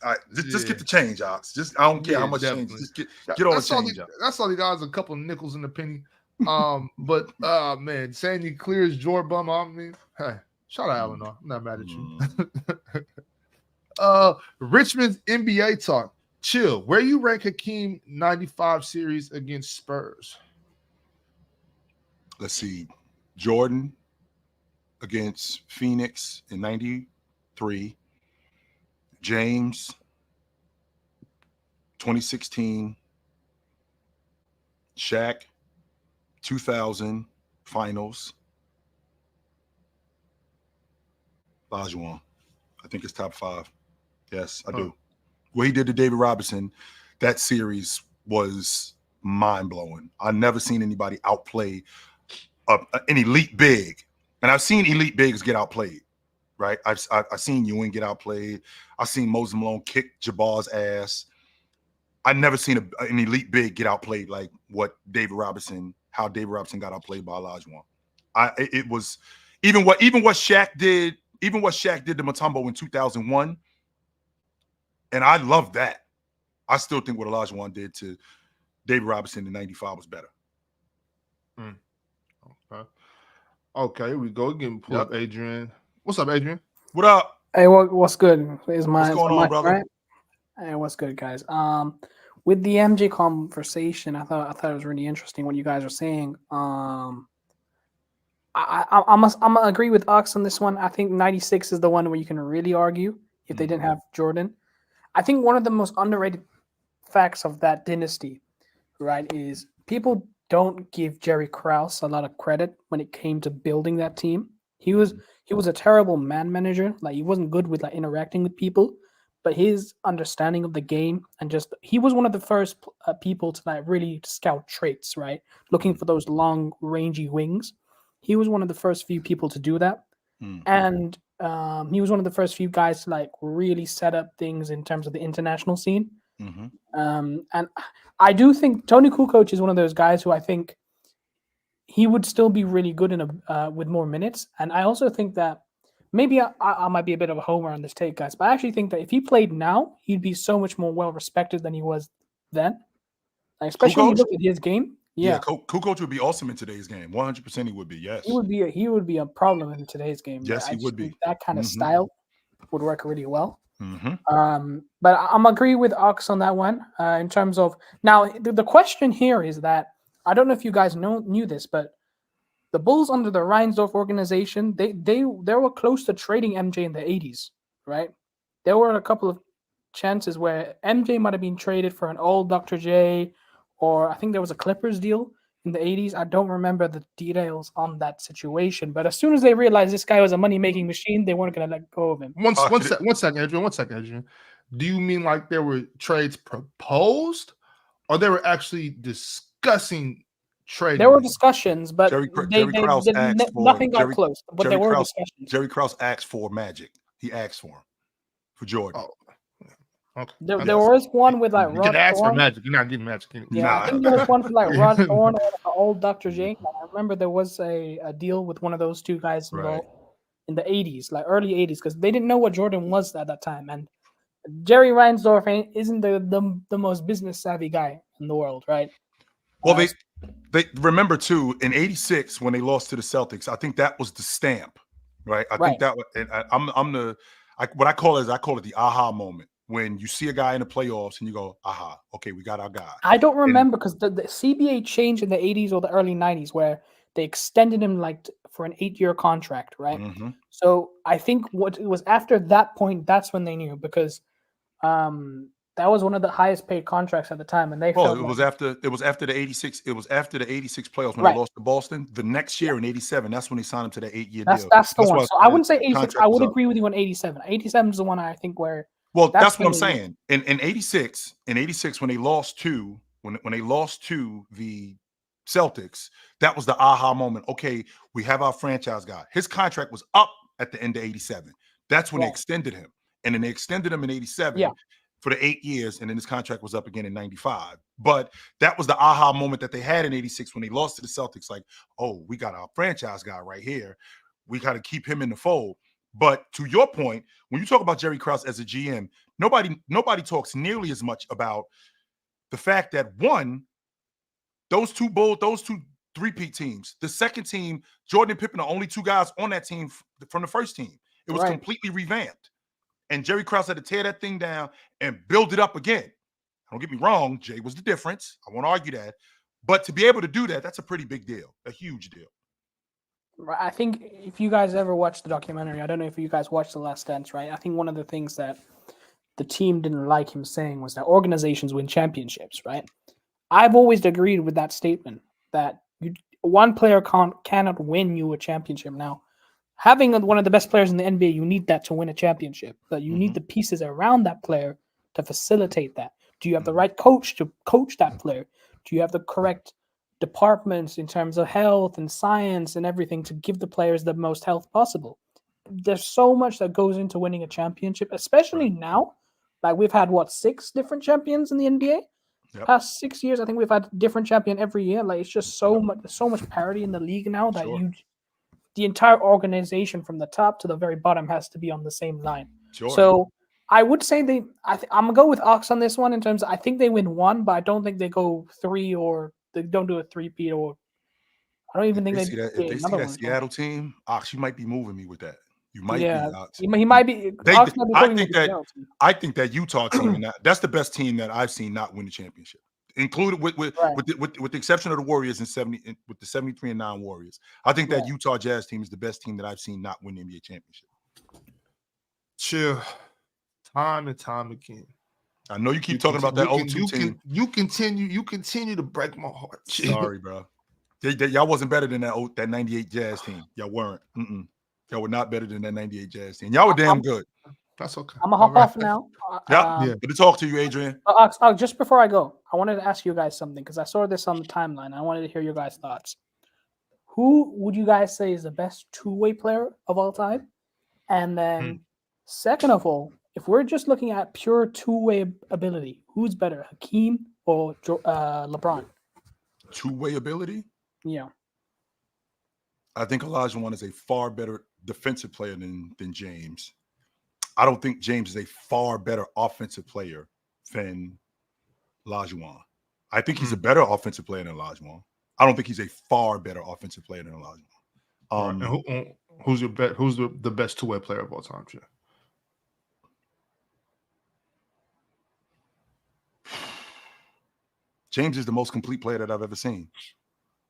All right, just get the change, Ox. I don't care how much change. Just get all the change out. That's all he got is a couple of nickels in the penny. But man, saying he clears Jorbum, I mean, hey, shout out Alan R. I'm not mad at you. Richmond's NBA talk. Chill. Where you rank Hakeem 95 series against Spurs? Let's see. Jordan against Phoenix in 93. James 2016. Shaq 2000 finals. Olajuwon. I think it's top 5. Yes, I do. What he did to David Robinson, that series was mind-blowing. I've never seen anybody outplay an elite big. And I've seen elite bigs get outplayed, right? I've seen Ewing get outplayed. I've seen Moses Malone kick Jabbar's ass. I've never seen an elite big get outplayed like how David Robinson got outplayed by Olajuwon. It was even what Shaq did to Mutombo in 2001. And I love that. I still think what Olajuwon did to David Robinson in 95 was better. Okay, here we go. Again, pull up Adrian. What's up, Adrian? What up? Hey, what's good? What's going on, brother? Right? Hey, what's good, guys? With the MJ conversation, I thought it was really interesting what you guys are saying. I'm gonna agree with Ox on this one. I think 96 is the one where you can really argue if they didn't have Jordan. I think one of the most underrated facts of that dynasty, right, is people don't give Jerry Krause a lot of credit when it came to building that team. He was a terrible man manager. Like he wasn't good with like interacting with people, but his understanding of the game and just he was one of the first people to like really scout traits, right? Looking for those long rangy wings. He was one of the first few people to do that, and he was one of the first few guys to like really set up things in terms of the international scene. And I do think Tony Kukoc is one of those guys who I think he would still be really good in a with more minutes. And I also think that maybe I might be a bit of a homer on this take, guys, but I actually think that if he played now, he'd be so much more well respected than he was then. Like, especially when you look at his game. Yeah, Kukoc would be awesome in today's game. 100% he would be. Yes, he would be a problem in today's game. Yes, he would be. That kind of style would work really well. But I'm agree with Ox on that one in terms of now the question here is that I don't know if you guys knew this, but the Bulls under the Reinsdorf organization, they were close to trading MJ in the 80s, right? There were a couple of chances where MJ might have been traded for an old Dr. J, or I think there was a Clippers deal in the 80s. I don't remember the details on that situation, but as soon as they realized this guy was a money-making machine, they weren't going to let go of him. One second, Adrian. Do you mean like there were trades proposed, or they were actually discussing trading? There were discussions, but nothing got close. But there were discussions. Jerry Krause asked for Magic. He asked for him for Jordan. Oh. Okay. There was one with like you can ask for Magic. You're not getting Magic. Yeah, I think there was one for like Ron Thorne or like old Dr. J. I remember there was a deal with one of those two guys involved in the 80s, like early 80s, because they didn't know what Jordan was at that time. And Jerry Reinsdorf isn't the most business savvy guy in the world, right? Well, they remember too in '86 when they lost to the Celtics. I think that was the stamp, right? I think that was. And what I call it the aha moment. When you see a guy in the playoffs and you go, aha, okay, we got our guy. I don't remember because the CBA changed in the 80s or the early 90s where they extended him like for an 8-year contract, right? So I think it was after that point, that's when they knew because that was one of the highest paid contracts at the time. And they it was after the 86. It was after the 86 playoffs when they lost to Boston. The next year in '87, that's when they signed him to that 8-year deal. That's the one. So I wouldn't say 86. I would agree with you on 87. 87 is the one I think where. Well, that's what I'm saying. In '86, when they lost to the Celtics, that was the aha moment. Okay, we have our franchise guy. His contract was up at the end of '87. That's when they extended him, and then they extended him in '87 for the 8 years, and then his contract was up again in '95. But that was the aha moment that they had in '86 when they lost to the Celtics. Like, oh, we got our franchise guy right here. We got to keep him in the fold. But to your point, when you talk about Jerry Krause as a GM, nobody talks nearly as much about the fact that one, those two three-peat teams, the second team, Jordan and Pippen are only two guys on that team from the first team. It was completely revamped. And Jerry Krause had to tear that thing down and build it up again. Don't get me wrong, Jay was the difference. I won't argue that. But to be able to do that, that's a pretty big deal, a huge deal. I think if you guys ever watched the documentary, I don't know if you guys watched The Last Dance, right? I think one of the things that the team didn't like him saying was that organizations win championships, right? I've always agreed with that statement that one player cannot win you a championship. Now, having one of the best players in the NBA, you need that to win a championship, but you need the pieces around that player to facilitate that. Do you have the right coach to coach that player? Do you have the correct departments in terms of health and science and everything to give the players the most health possible? There's so much that goes into winning a championship, especially now. Like we've had 6 different champions in the NBA past 6 years. I think we've had a different champion every year. Like it's just so much parity in the league now that the entire organization from the top to the very bottom has to be on the same line. So I would say I'm gonna go with Ox on this one in terms of, I think they win 1, but I don't think they go 3 or they don't do a 3-peat, or I don't even think they see that. If they see that Seattle team, Ox, you might be moving me with that. You might be. Ox. He might be. I think that Utah team, that's the best team that I've seen not win the championship, included with the exception of the Warriors with the 73-9 Warriors. I think that Utah Jazz team is the best team that I've seen not win the NBA championship. Chill, time and time again. I know you keep talking about that 0-2 team. You continue to break my heart. Sorry, bro. Y'all wasn't better than that 98 Jazz team. Y'all weren't. Y'all were not better than that 98 Jazz team. Y'all were damn good. That's okay. I'm gonna hop off now. Yeah. Good to talk to you, Adrian. Just before I go, I wanted to ask you guys something because I saw this on the timeline. I wanted to hear your guys' thoughts. Who would you guys say is the best two-way player of all time? And then, second of all, if we're just looking at pure two-way ability, who's better, Hakeem or LeBron? Two-way ability? Yeah. I think Olajuwon is a far better defensive player than James. I don't think James is a far better offensive player than Olajuwon. I think he's a better offensive player than Olajuwon. I don't think he's a far better offensive player than Olajuwon. And who's the best two-way player of all time, Jay? James is the most complete player that I've ever seen.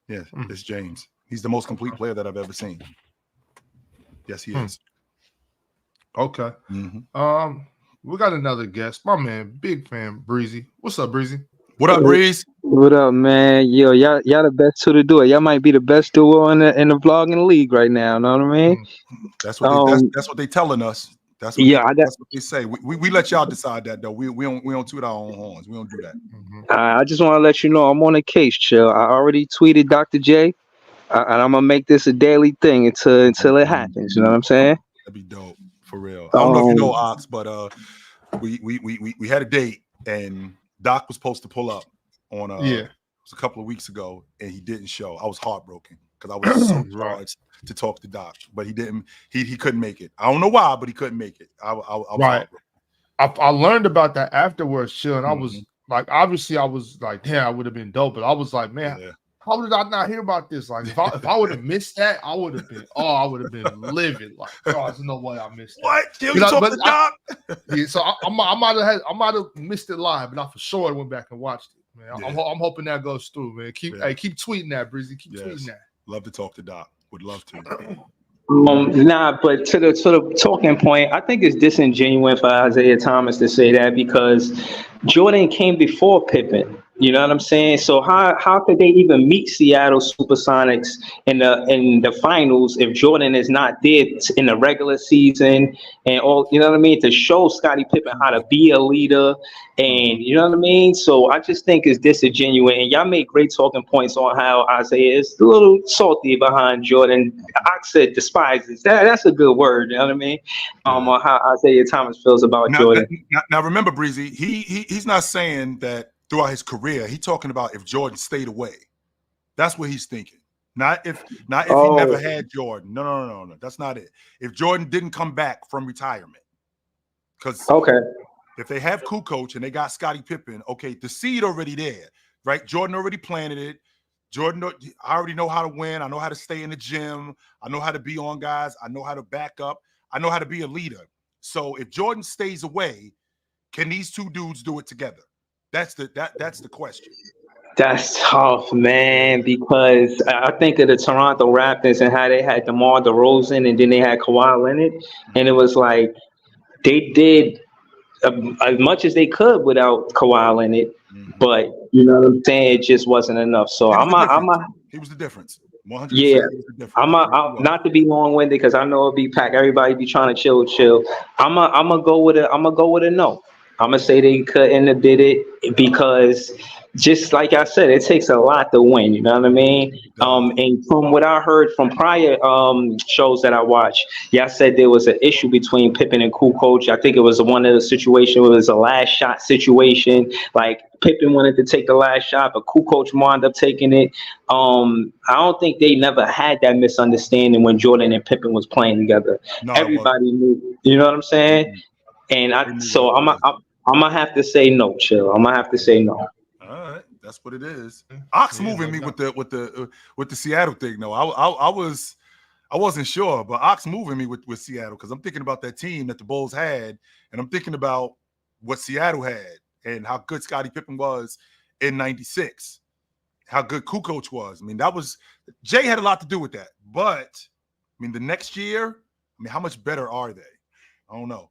Yeah, it's James. He's the most complete player that I've ever seen. Yes, he is. Okay. We got another guest. My man, big fan, Breezy. What's up, Breezy? What up, Breeze? What up, man? Yo, y'all the best two to do it. Y'all might be the best duo in the vlogging league right now. Know what I mean? That's what that's what they telling us. That's what that's what they say. We let y'all decide that though. We don't toot our own horns. We don't do that. I just want to let you know I'm on a case, chill. I already tweeted Dr. J, and I'm gonna make this a daily thing until it happens. You know what I'm saying? That'd be dope for real. I don't know if you know Ox, but we had a date and Doc was supposed to pull up on it was a couple of weeks ago and he didn't show. I was heartbroken because I was so charged to talk to Doc, but he didn't. He couldn't make it. I don't know why, but he couldn't make it. I was heartbroken. I learned about that afterwards, chill, and I was like, obviously, I was like, damn, I would have been dope, but I was like, man, how did I not hear about this? Like, if I would have missed that, I would have been livid. Like, oh, there's no way I missed that. What? Chill, you talk to Doc? So I might have missed it live, but I for sure went back and watched it. Man, I'm hoping that goes through, man. Keep tweeting that, Breezy. Keep tweeting that. Love to talk to Doc. Would love to. But to the talking point, I think it's disingenuous for Isaiah Thomas to say that because Jordan came before Pippen. You know what I'm saying? So how could they even meet Seattle Supersonics in the finals if Jordan is not there in the regular season and all? You know what I mean? To show Scottie Pippen how to be a leader, and you know what I mean. So I just think it's disingenuous. And y'all made great talking points on how Isaiah is a little salty behind Jordan. I said despises. That's a good word. You know what I mean? On how Isaiah Thomas feels about Jordan. Now remember, Breezy, he's not saying that. Throughout his career, he's talking about if Jordan stayed away. That's what he's thinking. Not if he never had Jordan. No. That's not it. If Jordan didn't come back from retirement. Because if they have Kukoc and they got Scottie Pippen, the seed already there, right? Jordan already planted it. Jordan, I already know how to win. I know how to stay in the gym. I know how to be on guys. I know how to back up. I know how to be a leader. So if Jordan stays away, can these two dudes do it together? That's the question. That's tough, man, because I think of the Toronto Raptors and how they had DeMar DeRozan and then they had Kawhi Leonard, and it was like they did as much as they could without Kawhi Leonard, but you know what I'm saying, it just wasn't enough. So he was the difference. 100%. Yeah, I'm not to be long-winded because I know it'll be packed. Everybody be trying to chill. I'm gonna go with a no. I'm gonna say they couldn't have did it because, just like I said, it takes a lot to win. You know what I mean? And from what I heard from prior shows that I watched, y'all said there was an issue between Pippen and Kukoc. I think it was one of the situations where it was a last shot situation. Like Pippen wanted to take the last shot, but Kukoc wound up taking it. I don't think they never had that misunderstanding when Jordan and Pippen was playing together. No, everybody knew. You know what I'm saying? And I'm gonna have to say no, chill. I'm gonna have to say no. All right, that's what it is. Ox moving me with the Seattle thing. No, I wasn't sure, but Ox moving me with Seattle because I'm thinking about that team that the Bulls had, and I'm thinking about what Seattle had and how good Scottie Pippen was in '96, how good Kukoc was. I mean, Jay had a lot to do with that. But I mean, the next year, how much better are they? I don't know.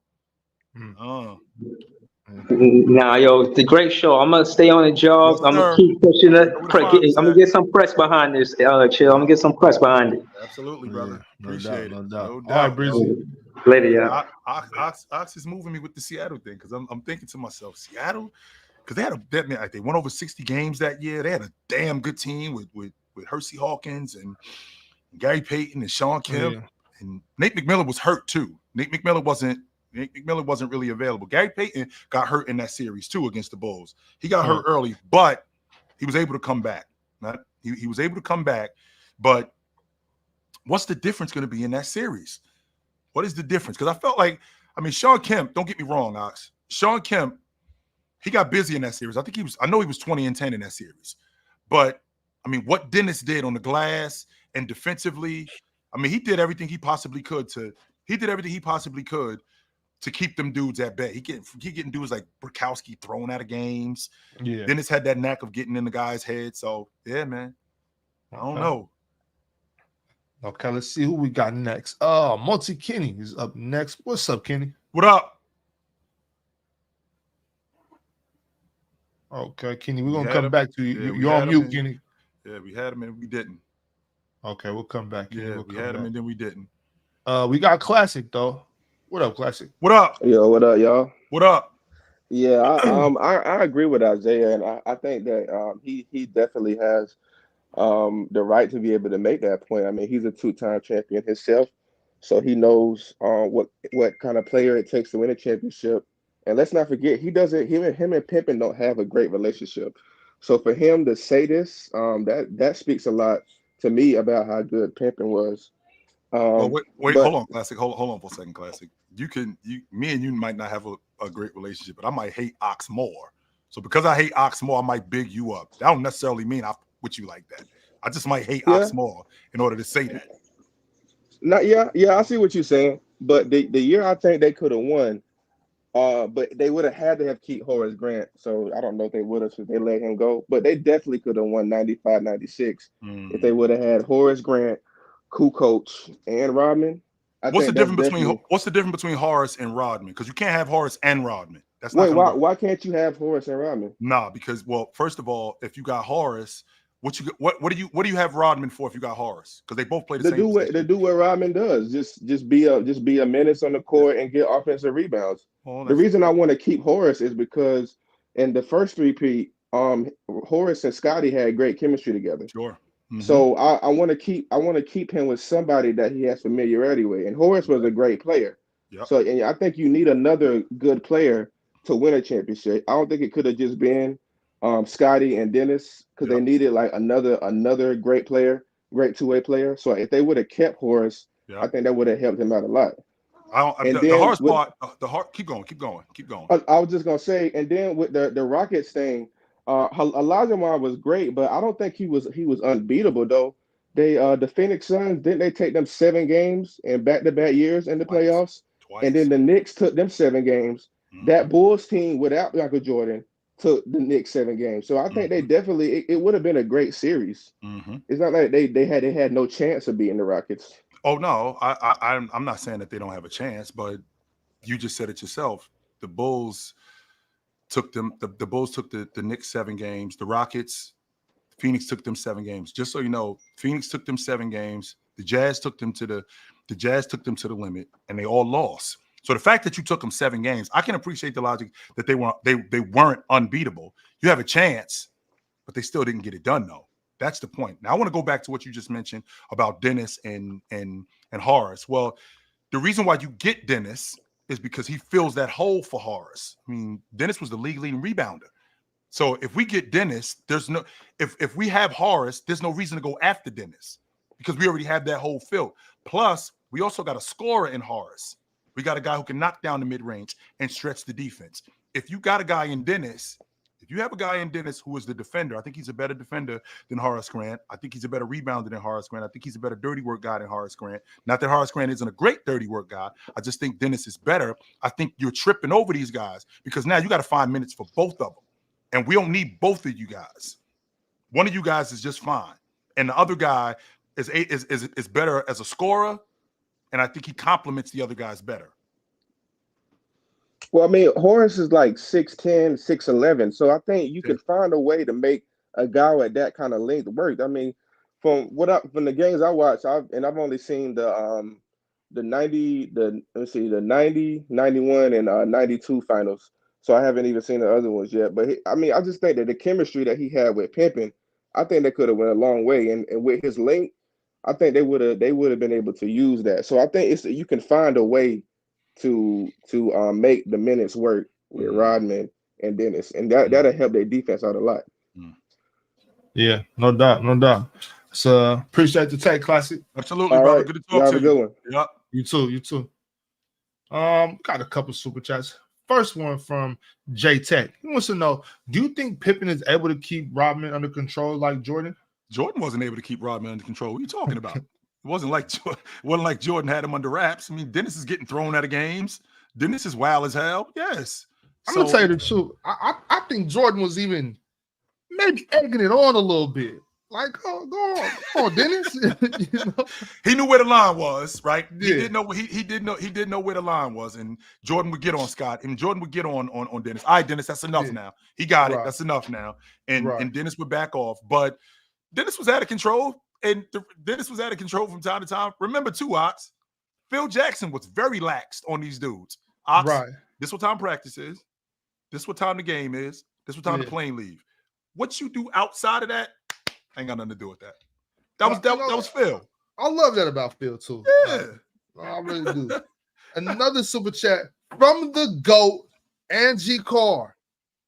Nah, yo, the great show. I'm gonna stay on the job. Yes, I'm gonna sir. keep pushing it. Know where to find us I'm gonna at. get some press behind this, chill. I'm gonna get some press behind it. Absolutely, Yeah, brother. no Appreciate doubt, it. no doubt. No All right, doubt. Brizzy. Later, yeah. Ox is moving me with the Seattle thing because I'm thinking to myself, Seattle, because they won over 60 games that year. They had a damn good team with Hersey Hawkins and Gary Payton and Sean Kemp, and Nate McMillan was hurt too. Nate McMillan wasn't really available. Gary Payton got hurt in that series too against the Bulls. He got hurt early, but he was able to come back. Right? He was able to come back, but what's the difference going to be in that series? What is the difference? Because I felt like, Sean Kemp, don't get me wrong, Ox. Sean Kemp, he got busy in that series. I know he was 20-10 in that series. But, what Dennis did on the glass and defensively, he did everything he possibly could to keep them dudes at bay. He getting dudes like Burkowski thrown out of games. Yeah. Dennis had that knack of getting in the guy's head. So, yeah, man. I don't know. Okay, let's see who we got next. Multi Kenny is up next. What's up, Kenny? What up? Okay, Kenny, we're gonna come back to you. Yeah, You're on mute, Kenny. Yeah, we had him and we didn't. Okay, we'll come back. Kenny. Yeah, we had him and then we didn't. We got Classic though. What up, Classic? What up? Yo, what up, y'all? What up? Yeah, I agree with Isaiah, and I think that he definitely has the right to be able to make that point. He's a two-time champion himself, so he knows what kind of player it takes to win a championship. And let's not forget, him and Pippen don't have a great relationship. So for him to say this, that speaks a lot to me about how good Pippen was. Wait, hold on, Classic. Hold on for a second, Classic. Me and you might not have a great relationship, but I might hate Ox more. So because I hate Ox more, I might big you up. That don't necessarily mean I with you like that. I just might hate Ox more in order to say that. I see what you're saying. But the year I think they could have won, but they would have had to have keep Horace Grant. So I don't know if they would have, so they let him go. But they definitely could have won 95, 96 if they would have had Horace Grant, Kukoc, and Rodman. What's the difference between Horace and Rodman? Because you can't have Horace and Rodman. That's not why can't you have Horace and Rodman? Nah, because first of all, if you got Horace, what do you have Rodman for if you got Horace? Because they both play the same position. To do what Rodman does, just be a menace on the court and get offensive rebounds. The reason I want to keep Horace is because in the first three-peat, Horace and Scottie had great chemistry together. Sure. Mm-hmm. So I want to keep him with somebody that he has familiarity with. And Horace was a great player. Yep. So and I think you need another good player to win a championship. I don't think it could have just been Scottie and Dennis, because they needed like another great player, great two-way player. So if they would have kept Horace, I think that would have helped him out a lot. Keep going. I was just gonna say, and then with the Rockets thing, Olajuwon was great, but I don't think he was unbeatable though. They the Phoenix Suns, didn't they take them 7 games in back-to-back years in the playoffs? Twice. And then the Knicks took them 7 games. Mm-hmm. That Bulls team without Michael Jordan took the Knicks 7 games. So I think they definitely it would have been a great series. Mm-hmm. It's not like they had no chance of beating the Rockets. Oh no, I'm not saying that they don't have a chance, but you just said it yourself. The Bulls took them. The Bulls took the Knicks 7 games. The Rockets, Phoenix took them 7 games. Just so you know, Phoenix took them 7 games. The Jazz took them to the limit, and they all lost. So the fact that you took them 7 games, I can appreciate the logic that they weren't unbeatable. You have a chance, but they still didn't get it done though. That's the point. Now I want to go back to what you just mentioned about Dennis and Horace. Well, the reason why you get Dennis is because he fills that hole for Horace. Dennis was the league leading rebounder. So if we get Dennis, if we have Horace, there's no reason to go after Dennis because we already have that hole filled. Plus, we also got a scorer in Horace. We got a guy who can knock down the mid-range and stretch the defense. If you got a guy in Dennis, if you have a guy in Dennis who is the defender, I think he's a better defender than Horace Grant. I think he's a better rebounder than Horace Grant. I think he's a better dirty work guy than Horace Grant. Not that Horace Grant isn't a great dirty work guy. I just think Dennis is better. I think you're tripping over these guys because now you got to find minutes for both of them. And we don't need both of you guys. One of you guys is just fine. And the other guy is better as a scorer. And I think he complements the other guys better. Well, I mean, Horace is like 6'10", 6'11", so I think you can find a way to make a guy at that kind of length work. I mean, from the games I watched, I've only seen the 90, let's see, the 90, 91, and 92 finals. So I haven't even seen the other ones yet. But I mean, I just think that the chemistry that he had with Pippen, I think that could have went a long way. And with his length, I think they would have been able to use that. So I think you can find a way to make the minutes work with Rodman and Dennis, and that'll help their defense out a lot. Yeah, no doubt. So appreciate the take, Classic. Absolutely, all brother. Right. Good to talk to you. Have a good one. Yep. You too. Got a couple super chats. First one from J Tech. He wants to know: do you think Pippen is able to keep Rodman under control like Jordan? Jordan wasn't able to keep Rodman under control. What are you talking about? It wasn't like Jordan had him under wraps. I mean, Dennis is getting thrown out of games. Dennis is wild as hell. Yes. I'm gonna tell you the truth. I think Jordan was even maybe egging it on a little bit. Like, oh, go on, Dennis. You know? He knew where the line was, right? Yeah. He did know where the line was, and Jordan would get on Scott, and Jordan would get on Dennis. All right, Dennis, that's enough now. He got it. That's enough now. And Dennis would back off. But Dennis was out of control, and Dennis was out of control from time to time. Remember, too, Ox, Phil Jackson was very lax on these dudes. Ox, this what time practice is. This what time the game is. This what time the plane leave. What you do outside of that ain't got nothing to do with that. That was Phil. I love that about Phil too. Yeah, I really do. Another super chat from the GOAT, Angie Carr.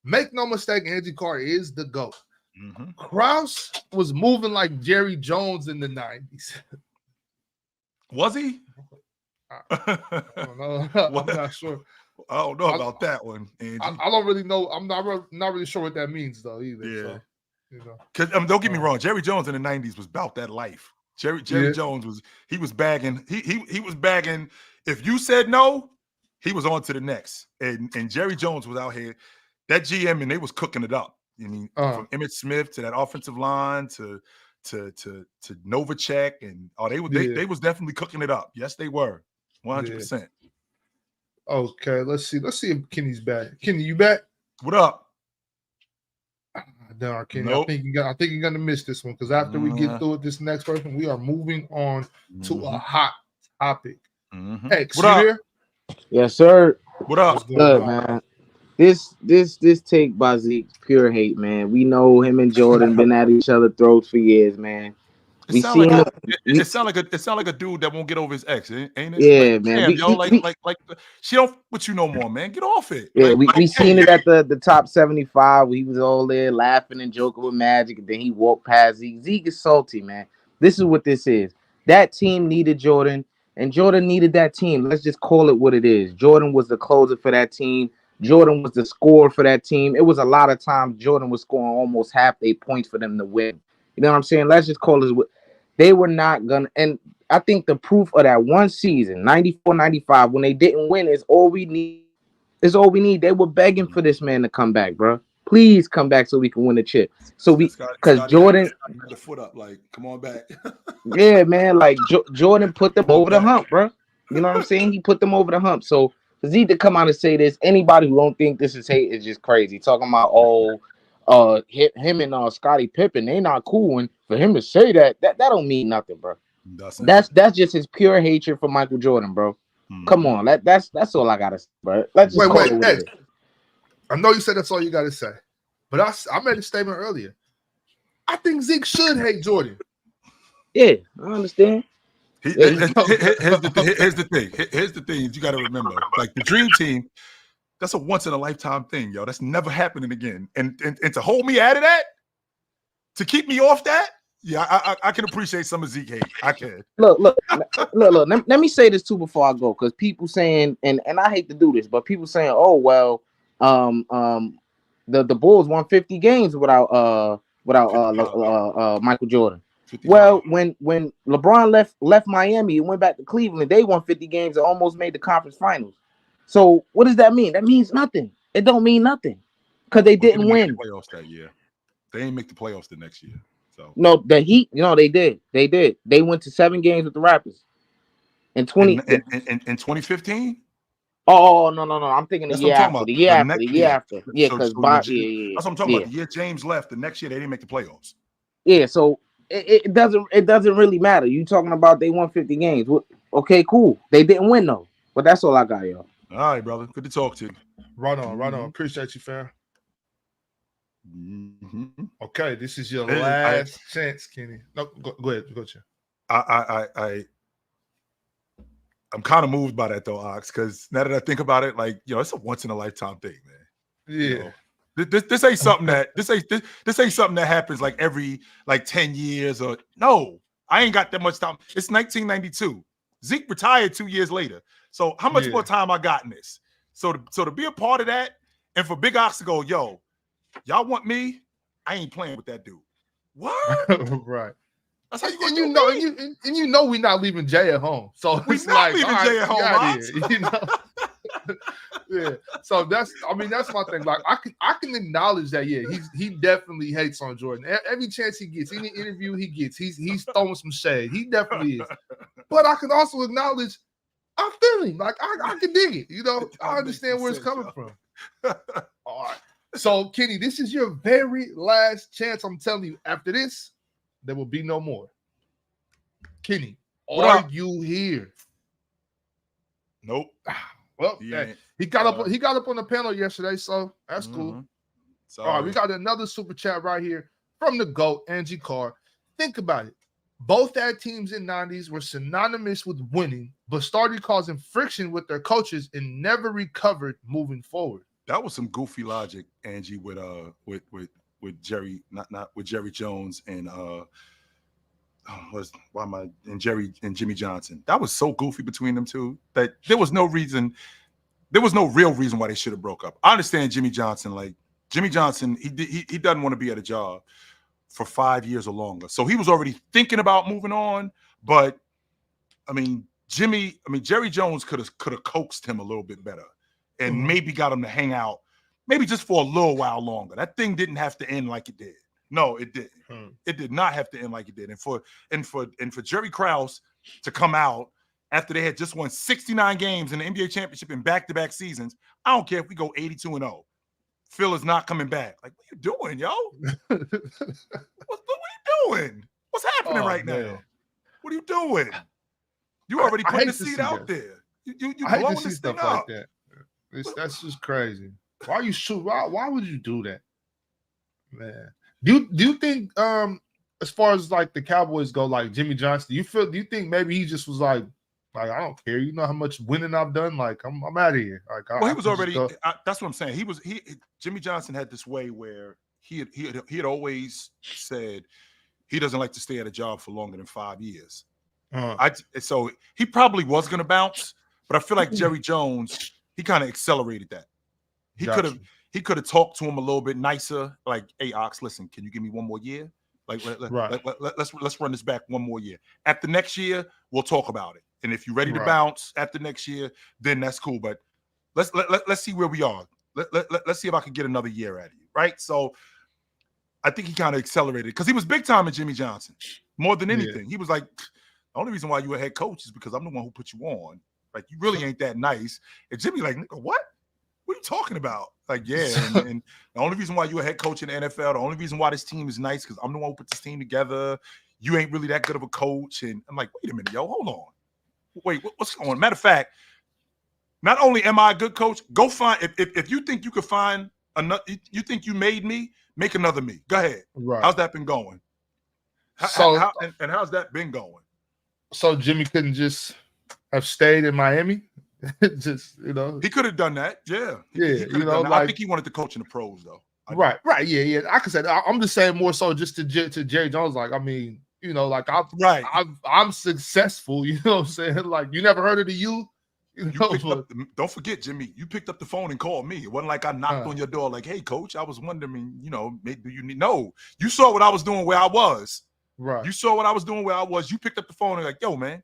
Make no mistake, Angie Carr is the GOAT. Mm-hmm. Krause was moving like Jerry Jones in the 90s. Was he? I don't know. I'm not sure. I don't know about that one, Angie. I don't really know. I'm not really sure what that means though either. Yeah. So, you know. Because don't get me wrong, Jerry Jones in the 90s was about that life. Jerry Jones was bagging. He was bagging. If you said no, he was on to the next. And Jerry Jones was out here. That GM and they was cooking it up. I mean, from Emmitt Smith to that offensive line to Novacek and they was definitely cooking it up. Yes, they were 100%. Okay, let's see if Kenny's back. Kenny, you back? What up? No, Kenny. Nope. I think you're gonna miss this one because after we get through with this next person, we are moving on to a hot topic. X, what up? Here? Yes, sir. What up? Good, man. This take by Zeke's pure hate, man. We know him and Jordan been at each other's throats for years, man. It sound like a dude that won't get over his ex, ain't it? Yeah, like, man. Like she don't put you no more, man. Get off it. Yeah, we seen it at the top 75 where he was all there laughing and joking with Magic, and then he walked past Zeke. Zeke is salty, man. This is what this is. That team needed Jordan, and Jordan needed that team. Let's just call it what it is. Jordan was the closer for that team. Jordan was the scorer for that team. It was a lot of times Jordan was scoring almost half their points for them to win. You know what I'm saying? Let's just call it what they were not gonna. And I think the proof of that one season, 94-95, when they didn't win, is all we need. Is all we need. They were begging for this man to come back, bro. Please come back so we can win the chip. So because Jordan had the foot up, like, come on back. Yeah, man. Like Jordan put them over the hump, bro. You know what I'm saying? He put them over the hump. So for Zeke to come out and say this, anybody who don't think this is hate is just crazy. Talking about him and Scottie Pippen, they not cool, and for him to say that don't mean nothing, bro. That's just his pure hatred for Michael Jordan, bro. Come on, that's all I gotta say, bro. Let's just wait. Hey, I know you said that's all you gotta say, but I made a statement earlier. I think Zeke should hate Jordan. Yeah, I understand. Here's the thing. You got to remember, like the Dream Team, that's a once in a lifetime thing, yo. That's never happening again. And to hold me out of that, to keep me off that, yeah, I can appreciate some of Zeke hate. I can. Look. Let me say this too before I go, because people saying, and I hate to do this, but people saying, oh well, the Bulls won 50 games without Michael Jordan. Well, when LeBron left Miami and went back to Cleveland, they won 50 games and almost made the conference finals. So what does that mean? That means nothing. It don't mean nothing because they didn't win playoffs that year. They didn't make the playoffs the next year. So no, the Heat, they did. They went to 7 games with the Raptors in 2015. Oh no. I'm thinking the That's year what I'm after. talking The about. year after. The year after. Yeah, So, because so when Bob. J- Yeah. that's what I'm talking about. The year James left, the next year they didn't make the playoffs. Yeah. So it doesn't really matter. You talking about they won 50 games? Okay, cool. They didn't win though. But that's all I got, y'all. All right, brother. Good to talk to you. Right on. Appreciate you, fam. Mm-hmm. Okay, this is your last chance, Kenny. No, go ahead. Go ahead. I'm kind of moved by that though, Ox, because now that I think about it, like, it's a once in a lifetime thing, man. Yeah. This ain't something that this ain't something that happens like every 10 years or no. I ain't got that much time. It's 1992. Zeke retired 2 years later. So how much more time I got in this? So to be a part of that, and for Big Ox to go, yo, y'all want me? I ain't playing with that dude. What? Right. That's how you and gonna you know, and you know we're not leaving Jay at home. So we it's not like leaving Jay at home, Ox. Yeah. So that's my thing. Like I can acknowledge that. Yeah, he definitely hates on Jordan. Every chance he gets, any interview he gets, he's throwing some shade. He definitely is. But I can also acknowledge I feel him. Like I can dig it. I understand where it's coming from. All right. So Kenny, this is your very last chance. I'm telling you, after this, there will be no more. Kenny, are you here? Nope. Well, he got up on the panel yesterday, so that's cool. All right, we got another super chat right here from the GOAT, Angie Carr. Think about it. Both ad teams in 90s were synonymous with winning, but started causing friction with their coaches and never recovered moving forward. That was some goofy logic, Angie, with Jerry, not with Jerry Jones and Jerry and Jimmy Johnson. That was so goofy between them two that there was no real reason why they should have broke up. I understand Jimmy Johnson, he doesn't want to be at a job for 5 years or longer. So he was already thinking about moving on, but Jerry Jones could have coaxed him a little bit better and maybe got him to hang out maybe just for a little while longer. That thing didn't have to end like it did. No, it didn't. It did not have to end like it did. And for Jerry Krause to come out after they had just won 69 games in the NBA championship in back-to-back seasons, I don't care if we go 82-0. Phil is not coming back. Like, what are you doing, yo? what are you doing? What's happening right now? What are you doing? You already putting the seed out there. You blowing this thing up. Like that. That's just crazy. Why you shoot? Why would you do that, man? Do you think as far as like the Cowboys go, like Jimmy Johnson, do you think maybe he just was like I don't care. You know how much winning I've done. Like I'm out of here. Like he was already. That's what I'm saying. Jimmy Johnson had this way where he had always said he doesn't like to stay at a job for longer than 5 years. So he probably was going to bounce, but I feel like Jerry Jones, he kind of accelerated that. He could have talked to him a little bit nicer, like, "Hey, Ox, listen, can you give me one more year? Like, let's run this back one more year. At the next year, we'll talk about it. And if you're ready to bounce after next year, then that's cool. But let's see where we are. Let's see if I can get another year out of you, right?" So I think he kind of accelerated because he was big time in Jimmy Johnson more than anything. He was like, the only reason why you a head coach is because I'm the one who put you on. Like, you really ain't that nice. And Jimmy like, "Nigga, what? What are you talking about?" Like, yeah. And the only reason why you're a head coach in the NFL, the only reason why this team is nice because I'm the one who put this team together. You ain't really that good of a coach. And I'm like, wait a minute, yo, hold on. Wait, what's going on? Matter of fact, not only am I a good coach, go find if you think you could find another, you think you made me, make another me. Go ahead. Right. How's that been going? How's that been going? So Jimmy couldn't just have stayed in Miami. Just, he could have done that. Yeah. I think he wanted to coach in the pros though. Right. Yeah. I could say I'm just saying more so just to Jerry Jones. Like, I mean, like I'm successful. You know what I'm saying? Like, you never heard of the U. Don't forget, Jimmy, you picked up the phone and called me. It wasn't like I knocked on your door like, "Hey, coach, I was wondering, maybe you need." No, you saw what I was doing where I was. Right. You saw what I was doing where I was. You picked up the phone and like, "Yo, man,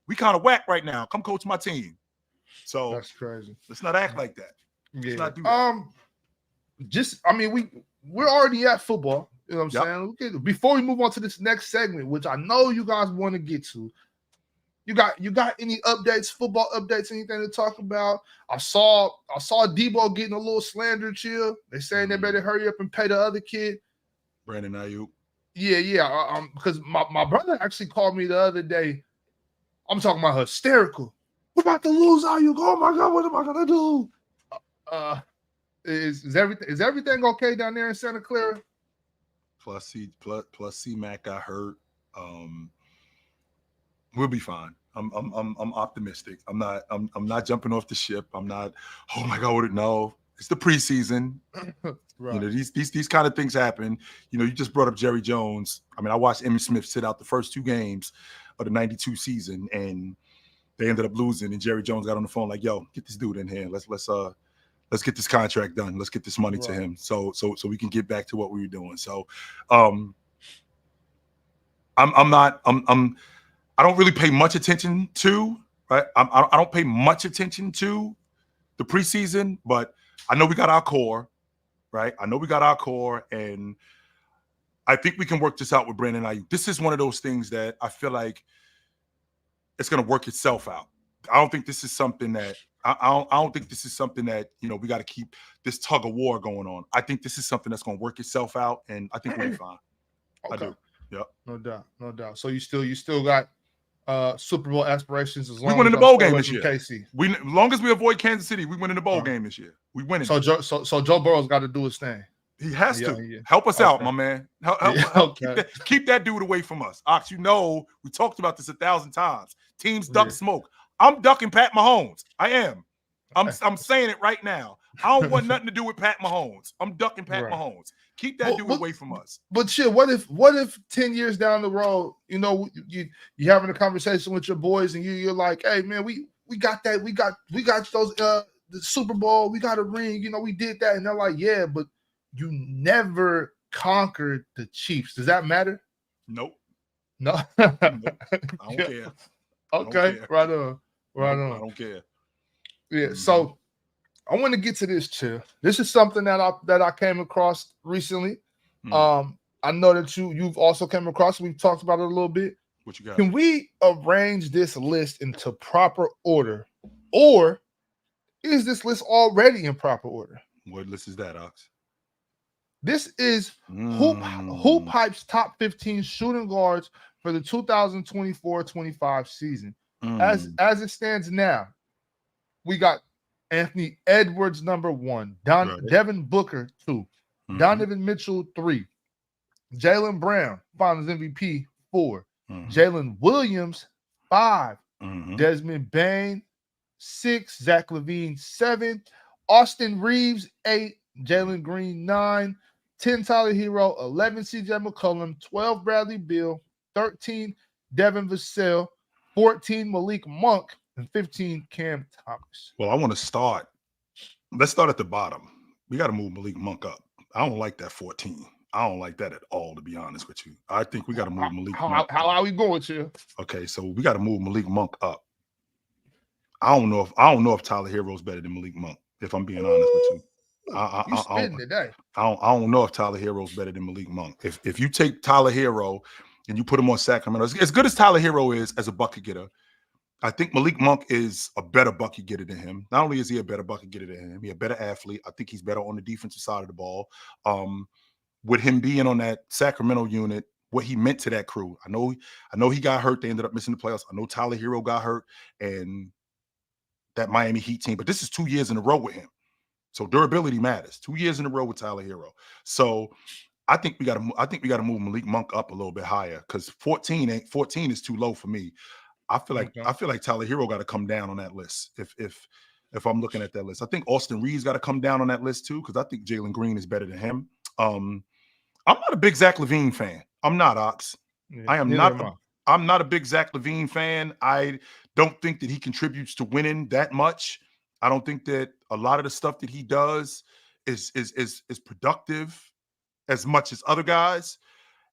we kind of whack right now. Come coach my team." So that's crazy. Let's not act like that. Yeah. Let's not do that. We're already at football. You know what I'm saying? Okay, before we move on to this next segment, which I know you guys want to get to, You got any updates, football updates, anything to talk about? I saw Debo getting a little slander chill. They saying they better hurry up and pay the other kid. Brandon Ayuk. Yeah. Because my brother actually called me the other day. I'm talking about hysterical. We're about to lose Ayuk. Oh my God, what am I gonna do? Is everything okay down there in Santa Clara? Plus C Mac got hurt. We'll be fine. I'm optimistic. I'm not jumping off the ship. I'm not. Oh my God! No, it's the preseason. Right. You know, these kind of things happen. You know, you just brought up Jerry Jones. I mean, I watched Emmitt Smith sit out the first 2 games of the '92 season, and they ended up losing. And Jerry Jones got on the phone like, "Yo, get this dude in here. Let's get this contract done. Let's get this money to him, so we can get back to what we were doing." So, I don't really pay much attention to, right? I don't pay much attention to the preseason, but I know we got our core, right? I know we got our core, and I think we can work this out with Brandon Ayuk. This is one of those things that I feel like it's going to work itself out. I don't think this is something that I don't think this is something that, you know, we got to keep this tug of war going on. I think this is something that's going to work itself out, and I think we'll be fine. Okay. I do. Yep. No doubt. So you still got Super Bowl aspirations as long we win as in the bowl game this year. KC. As long as we avoid Kansas City, we win in the bowl game this year. We win it. So Joe Burrow's got to do his thing. He has to help us out, my man. Help keep that dude away from us. Ox, you know, we talked about this 1,000 times. Teams duck smoke. I'm ducking Pat Mahomes. I am. I'm saying it right now. I don't want nothing to do with Pat Mahomes. I'm ducking Pat Mahomes. Keep that dude away from us. But shit, what if 10 years down the road, you know, you having a conversation with your boys and you're like, hey man, we got that, we got those the Super Bowl, we got a ring, you know, we did that, and they're like, yeah, but you never conquered the Chiefs. Does that matter? Nope. No. Nope. I don't care. Okay, right on. I don't care. Yeah. So I want to get to this, Chill. This is something that I came across recently. I know that you've also came across. We've talked about it a little bit. What you got? Can we arrange this list into proper order, or is this list already in proper order? What list is that, Ox? This is Hoop Hype's top 15 shooting guards for the 2024-25 season. As it stands now, we got Anthony Edwards, number 1, Devin Booker, 2, Donovan Mitchell, 3, Jaylen Brown, Finals MVP, 4, Jalen Williams, 5, Desmond Bane, 6, Zach LaVine, 7, Austin Reeves, 8, Jalen Green, 9, 10, Tyler Hero, 11, CJ McCollum, 12, Bradley Beal, 13, Devin Vassell, 14, Malik Monk, and 15, Cam Thomas. Well, I want to start. Let's start at the bottom. We got to move Malik Monk up. I don't like that 14. I don't like that at all, to be honest with you. I think we got to move Malik Monk. How are we going to? Okay, so we got to move Malik Monk up. I don't know if Tyler Hero's better than Malik Monk, if I'm being honest with you. You spitting today. I don't know if Tyler Hero's better than Malik Monk. If you take Tyler Hero and you put him on Sacramento, as good as Tyler Hero is as a bucket getter, I think Malik Monk is a better bucket getter than him. Not only is he a better bucket getter than him, he's a better athlete. I think he's better on the defensive side of the ball. With him being on that Sacramento unit, what he meant to that crew. I know he got hurt. They ended up missing the playoffs. I know Tyler Hero got hurt and that Miami Heat team, but this is 2 years in a row with him. So durability matters. 2 years in a row with Tyler Hero. So I think we got to move Malik Monk up a little bit higher because 14 is too low for me. I feel like Tyler Hero got to come down on that list. If I'm looking at that list, I think Austin Reeves got to come down on that list too because I think Jalen Green is better than him. I'm not a big Zach LaVine fan. I'm not, Ox. Yeah, I'm not a big Zach LaVine fan. I don't think that he contributes to winning that much. I don't think that a lot of the stuff that he does is productive as much as other guys.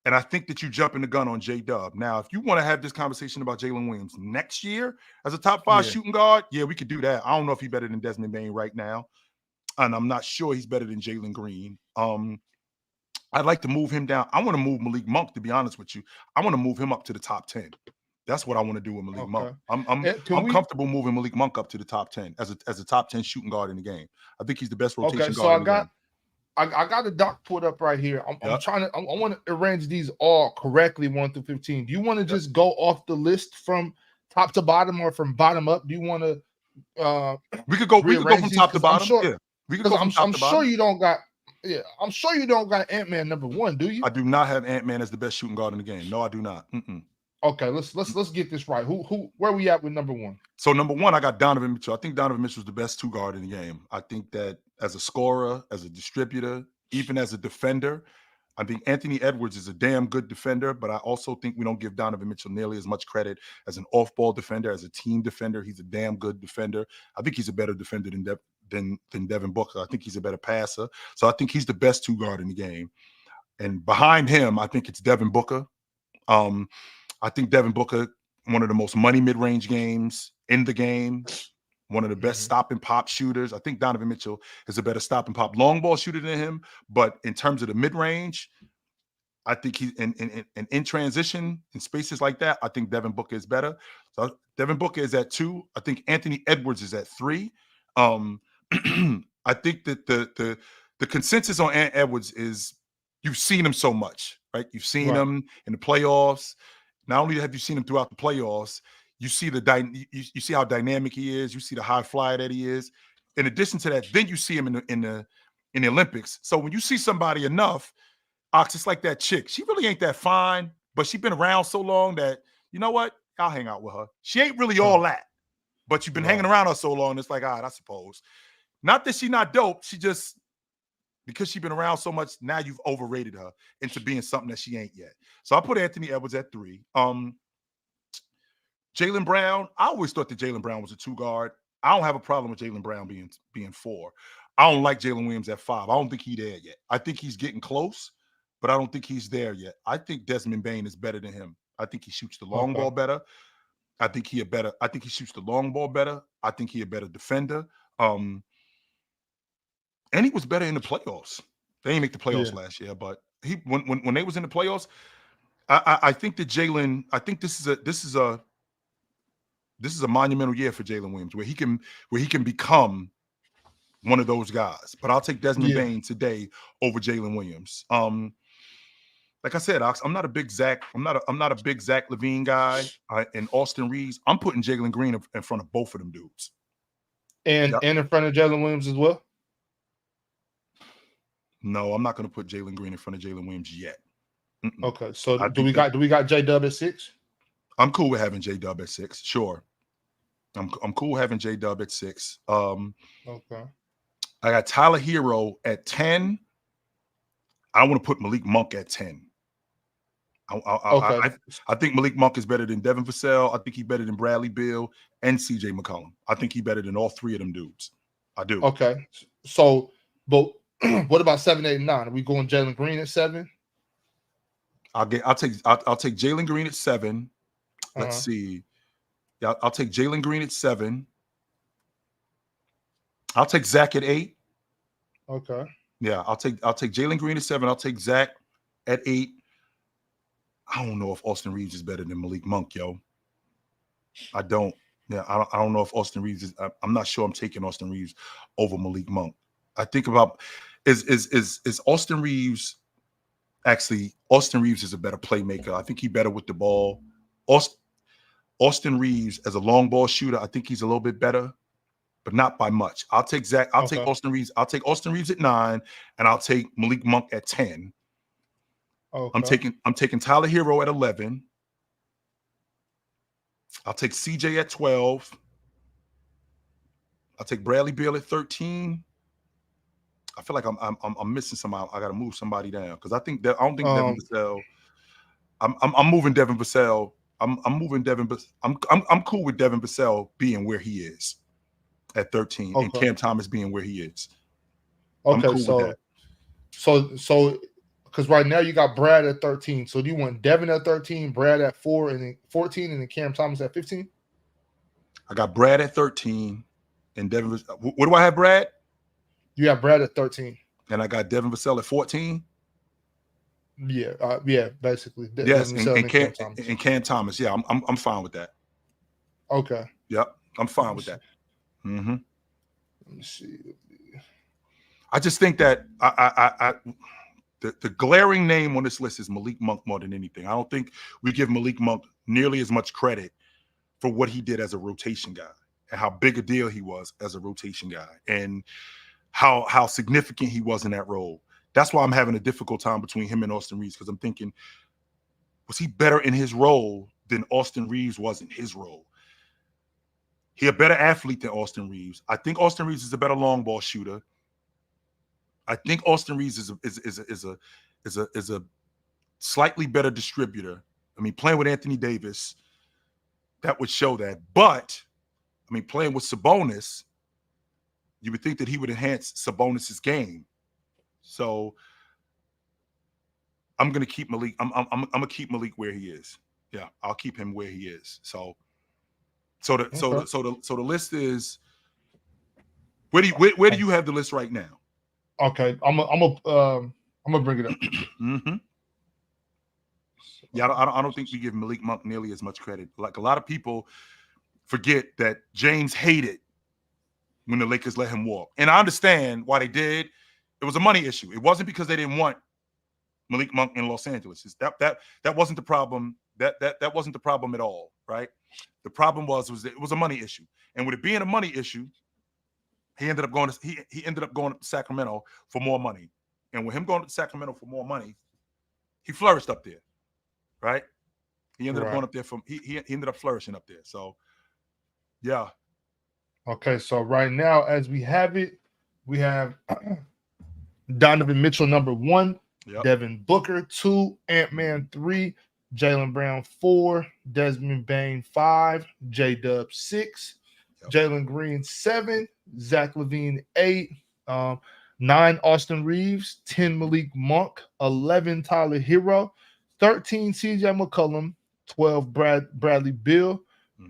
And I think that you jumping the gun on J-Dub. Now, if you want to have this conversation about Jalen Williams next year as a top 5 shooting guard, yeah, we could do that. I don't know if he's better than Desmond Bane right now. And I'm not sure he's better than Jalen Green. I'd like to move him down. I want to move Malik Monk, to be honest with you. I want to move him up to the top 10. That's what I want to do with Malik Monk. I'm Can we comfortable moving Malik Monk up to the top 10 as a top 10 shooting guard in the game. I think he's the best rotation so guard in the game. I got the doc pulled up right here. I'm Yep. trying to. I want to arrange these all correctly, 1 through 15. Do you want to just go off the list from top to bottom or from bottom up? Do you want to? We could go from top to bottom. Sure, we could go from top to bottom. Sure you don't got. Yeah, I'm sure you don't got Ant-Man number 1, do you? I do not have Ant-Man as the best shooting guard in the game. No, I do not. Okay, let's get this right. Where we at with number 1? So number 1, I got Donovan Mitchell. I think Donovan Mitchell is the best 2 guard in the game. I think that as a scorer, as a distributor, even as a defender, I think Anthony Edwards is a damn good defender, but I also think we don't give Donovan Mitchell nearly as much credit as an off-ball defender, as a team defender. He's a damn good defender. I think he's a better defender than Devin Booker. I think he's a better passer. So I think he's the best 2 guard in the game. And behind him, I think it's Devin Booker. I think Devin Booker, one of the most money mid-range games in the game, one of the best stop and pop shooters. I think Donovan Mitchell is a better stop and pop long ball shooter than him. But in terms of the mid-range, I think he's in transition, in spaces like that, I think Devin Booker is better. So Devin Booker is at 2. I think Anthony Edwards is at 3. I think that the consensus on Ant Edwards is you've seen him so much, right? You've seen him in the playoffs. Not only have you seen him throughout the playoffs, you see you see how dynamic he is. You see the high flyer that he is. In addition to that, then you see him in the Olympics. So when you see somebody enough, Ox, it's like that chick. She really ain't that fine, but she's been around so long that, you know what? I'll hang out with her. She ain't really all that, but you've been hanging around her so long, it's like, all right, I suppose. Not that she's not dope. She just, because she's been around so much, now you've overrated her into being something that she ain't yet. So I put Anthony Edwards at 3. Jaylen Brown, I always thought that Jaylen Brown was a 2 guard. I don't have a problem with Jaylen Brown being 4. I don't like Jalen Williams at 5. I don't think he's there yet. I think he's getting close, but I don't think he's there yet. I think Desmond Bane is better than him. I think he shoots the long ball better. I think he shoots the long ball better. I think he a better defender. And he was better in the playoffs. They didn't make the playoffs last year, but when they was in the playoffs, I think that Jalen, I think this is a monumental year for Jalen Williams where he can become one of those guys. But I'll take Desmond Bane today over Jalen Williams. Like I said, Ox, I'm not a big Zach LaVine guy. And Austin Reeves, I'm putting Jalen Green in front of both of them dudes. And in front of Jalen Williams as well? No, I'm not going to put Jalen Green in front of Jalen Williams yet. Okay, so do we got J-Dub at 6? I'm cool with having J-Dub at 6. Sure, I'm cool with having J-Dub at 6. Okay, I got Tyler Hero at 10. I want to put Malik Monk at 10. I think Malik Monk is better than Devin Vassell. I think he's better than Bradley Beal and CJ McCollum. I think he's better than all 3 of them dudes. I do. Okay, so but what about 7, 8, and 9? Are we going Jalen Green at 7? I'll take Jalen Green at 7. Let's see. Yeah, I'll take Jalen Green at 7. I'll take Zach at 8. Okay. Yeah, I'll take Jalen Green at 7. I'll take Zach at 8. I don't know if Austin Reeves is better than Malik Monk, yo. I don't. Yeah, I don't know if Austin Reeves is. I'm not sure I'm taking Austin Reeves over Malik Monk. I think about is Austin Reeves. Actually, Austin Reeves is a better playmaker. I think he's better with the ball. Austin Reeves as a long ball shooter, I think he's a little bit better, but not by much. I'll take Zach. I'll take Austin Reeves. I'll take Austin Reeves at 9, and I'll take Malik Monk at 10. Okay. I'm taking Tyler Hero at 11. I'll take CJ at 12. I'll take Bradley Beal at 13. I feel like I'm missing somebody. I got to move somebody down because I don't think Devin Vassell. I'm moving Devin Vassell. I'm moving Devin. I'm cool with Devin Vassell being where he is at 13, and Cam Thomas being where he is. Okay, I'm cool with that. So because right now you got Brad at 13. So do you want Devin at 13, Brad at 4, and then 14, and then Cam Thomas at 15? I got Brad at 13, and Devin. What do I have, Brad? You have Brad at 13. And I got Devin Vassell at 14? Yeah, basically. Yes, Vassell and Cam Thomas. Cam Thomas. Yeah, I'm fine with that. Okay. Yep, I'm fine with that. Mm-hmm. Let me see. I just think that the glaring name on this list is Malik Monk more than anything. I don't think we give Malik Monk nearly as much credit for what he did as a rotation guy and how big a deal he was as a rotation guy and how significant he was in that role. That's why I'm having a difficult time between him and Austin Reeves, because I'm thinking, was he better in his role than Austin Reeves was in his role? He a better athlete than Austin Reeves. I think Austin Reeves is a better long ball shooter. I think Austin Reeves is a slightly better distributor. I mean, playing with Anthony Davis, that would show that. But I mean, playing with Sabonis, you would think that he would enhance Sabonis's game. So I'm gonna keep Malik. I'm gonna keep Malik where he is. Yeah, I'll keep him where he is. So the list is. Where do you have the list right now? Okay, I'm gonna bring it up. Mm-hmm. Yeah, I don't think we give Malik Monk nearly as much credit. Like a lot of people forget that James hated when the Lakers let him walk, and I understand why they did. It was a money issue. It wasn't because they didn't want Malik Monk in Los Angeles. That wasn't the problem. That wasn't the problem at all, right? The problem was it was a money issue, and with it being a money issue, he ended up going to Sacramento for more money, and with him going to Sacramento for more money, he flourished up there, right? He ended up going up there he ended up flourishing up there. So, yeah. Okay, so right now, as we have it, we have Donovan Mitchell number 1, Devin Booker 2, Ant-Man 3, Jaylen Brown 4, Desmond Bane 5, J-Dub 6, Jalen Green 7, Zach LaVine 8, 9 Austin Reeves, 10 Malik Monk, 11 Tyler Hero, 13 CJ McCollum, 12 Bradley Beal,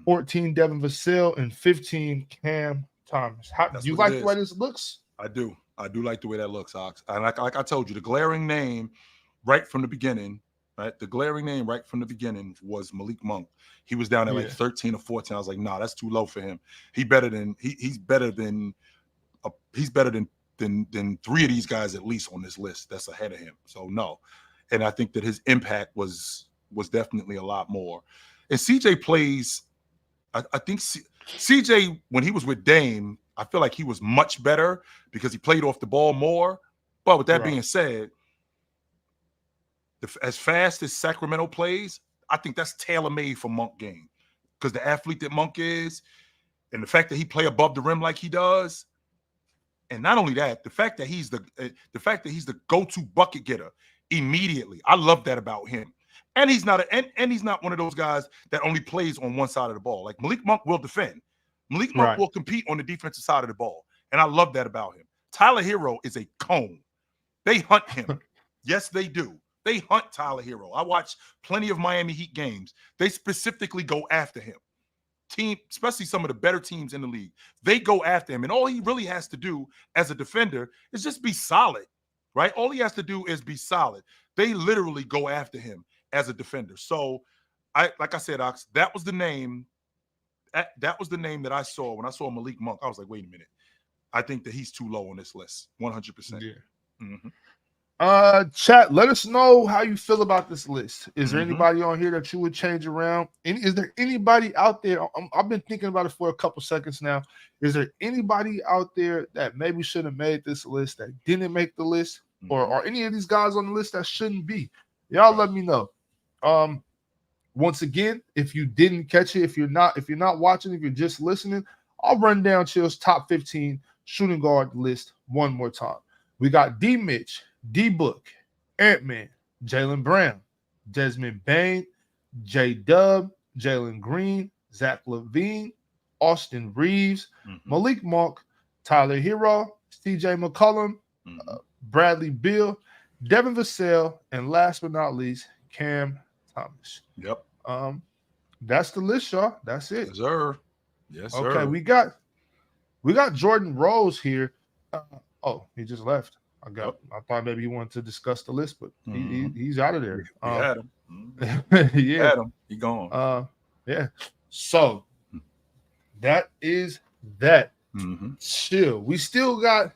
14 Devin Vassell, and 15 Cam Thomas. Do you like the way this looks? I do. I do like the way that looks, Ox. And like I told you, the glaring name right from the beginning, right? The glaring name right from the beginning was Malik Monk. He was down at like 13 or 14. I was like, nah, that's too low for him. He's better than 3 of these guys at least on this list that's ahead of him. So no. And I think that his impact was definitely a lot more. And CJ plays, I think CJ, when he was with Dame, I feel like he was much better because he played off the ball more. But with that being said, as fast as Sacramento plays, I think that's tailor-made for Monk game, because the athlete that Monk is, and the fact that he play above the rim like he does, and not only that, the fact that he's the go-to bucket getter immediately. I love that about him. And he's not one of those guys that only plays on one side of the ball. Like Malik Monk will defend. Malik Monk will compete on the defensive side of the ball. And I love that about him. Tyler Hero is a cone. They hunt him. Yes, they do. They hunt Tyler Hero. I watch plenty of Miami Heat games. They specifically go after him. Especially some of the better teams in the league. They go after him. And all he really has to do as a defender is just be solid, right? All he has to do is be solid. They literally go after him as a defender. So, like I said, Ox, that was the name. That was the name that I saw when I saw Malik Monk. I was like, wait a minute. I think that he's too low on this list. 100%. Yeah. Mm-hmm. Chat, let us know how you feel about this list. Is there anybody on here that you would change around? Is there anybody out there? I've been thinking about it for a couple seconds now. Is there anybody out there that maybe should have made this list that didn't make the list, or are any of these guys on the list that shouldn't be? Y'all let me know. Once again, if you didn't catch it, if you're not watching, if you're just listening, I'll run down Chill's top 15 shooting guard list one more time. We got D Mitch, D Book, Ant-Man, Jaylen Brown, Desmond Bane, J Dub, Jalen Green, Zach LaVine, Austin Reeves, Malik Monk, Tyler Hero, CJ McCollum, Bradley Beal, Devin Vassell, and last but not least, Cam Thomas. Yep. That's the list, y'all. That's it. Yes, sir. Yes, sir. Okay, we got Jordan Rose here. Oh, he just left. Yep. I thought maybe he wanted to discuss the list, but he's out of there. We had him. Yeah, Had him. He gone. Yeah. So that is that. Chill. We still got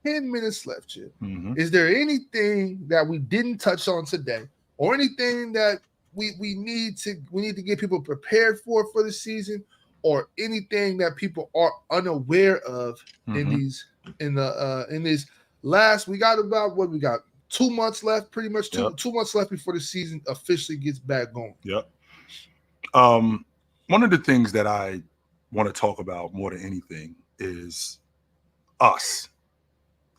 10 minutes left, Chill. Is there anything that we didn't touch on today, or anything that we need to get people prepared for the season, or anything that people are unaware of in these last? We got about 2 months left, pretty much 2 months left before the season officially gets back going. Yep. One of the things that I want to talk about more than anything is us.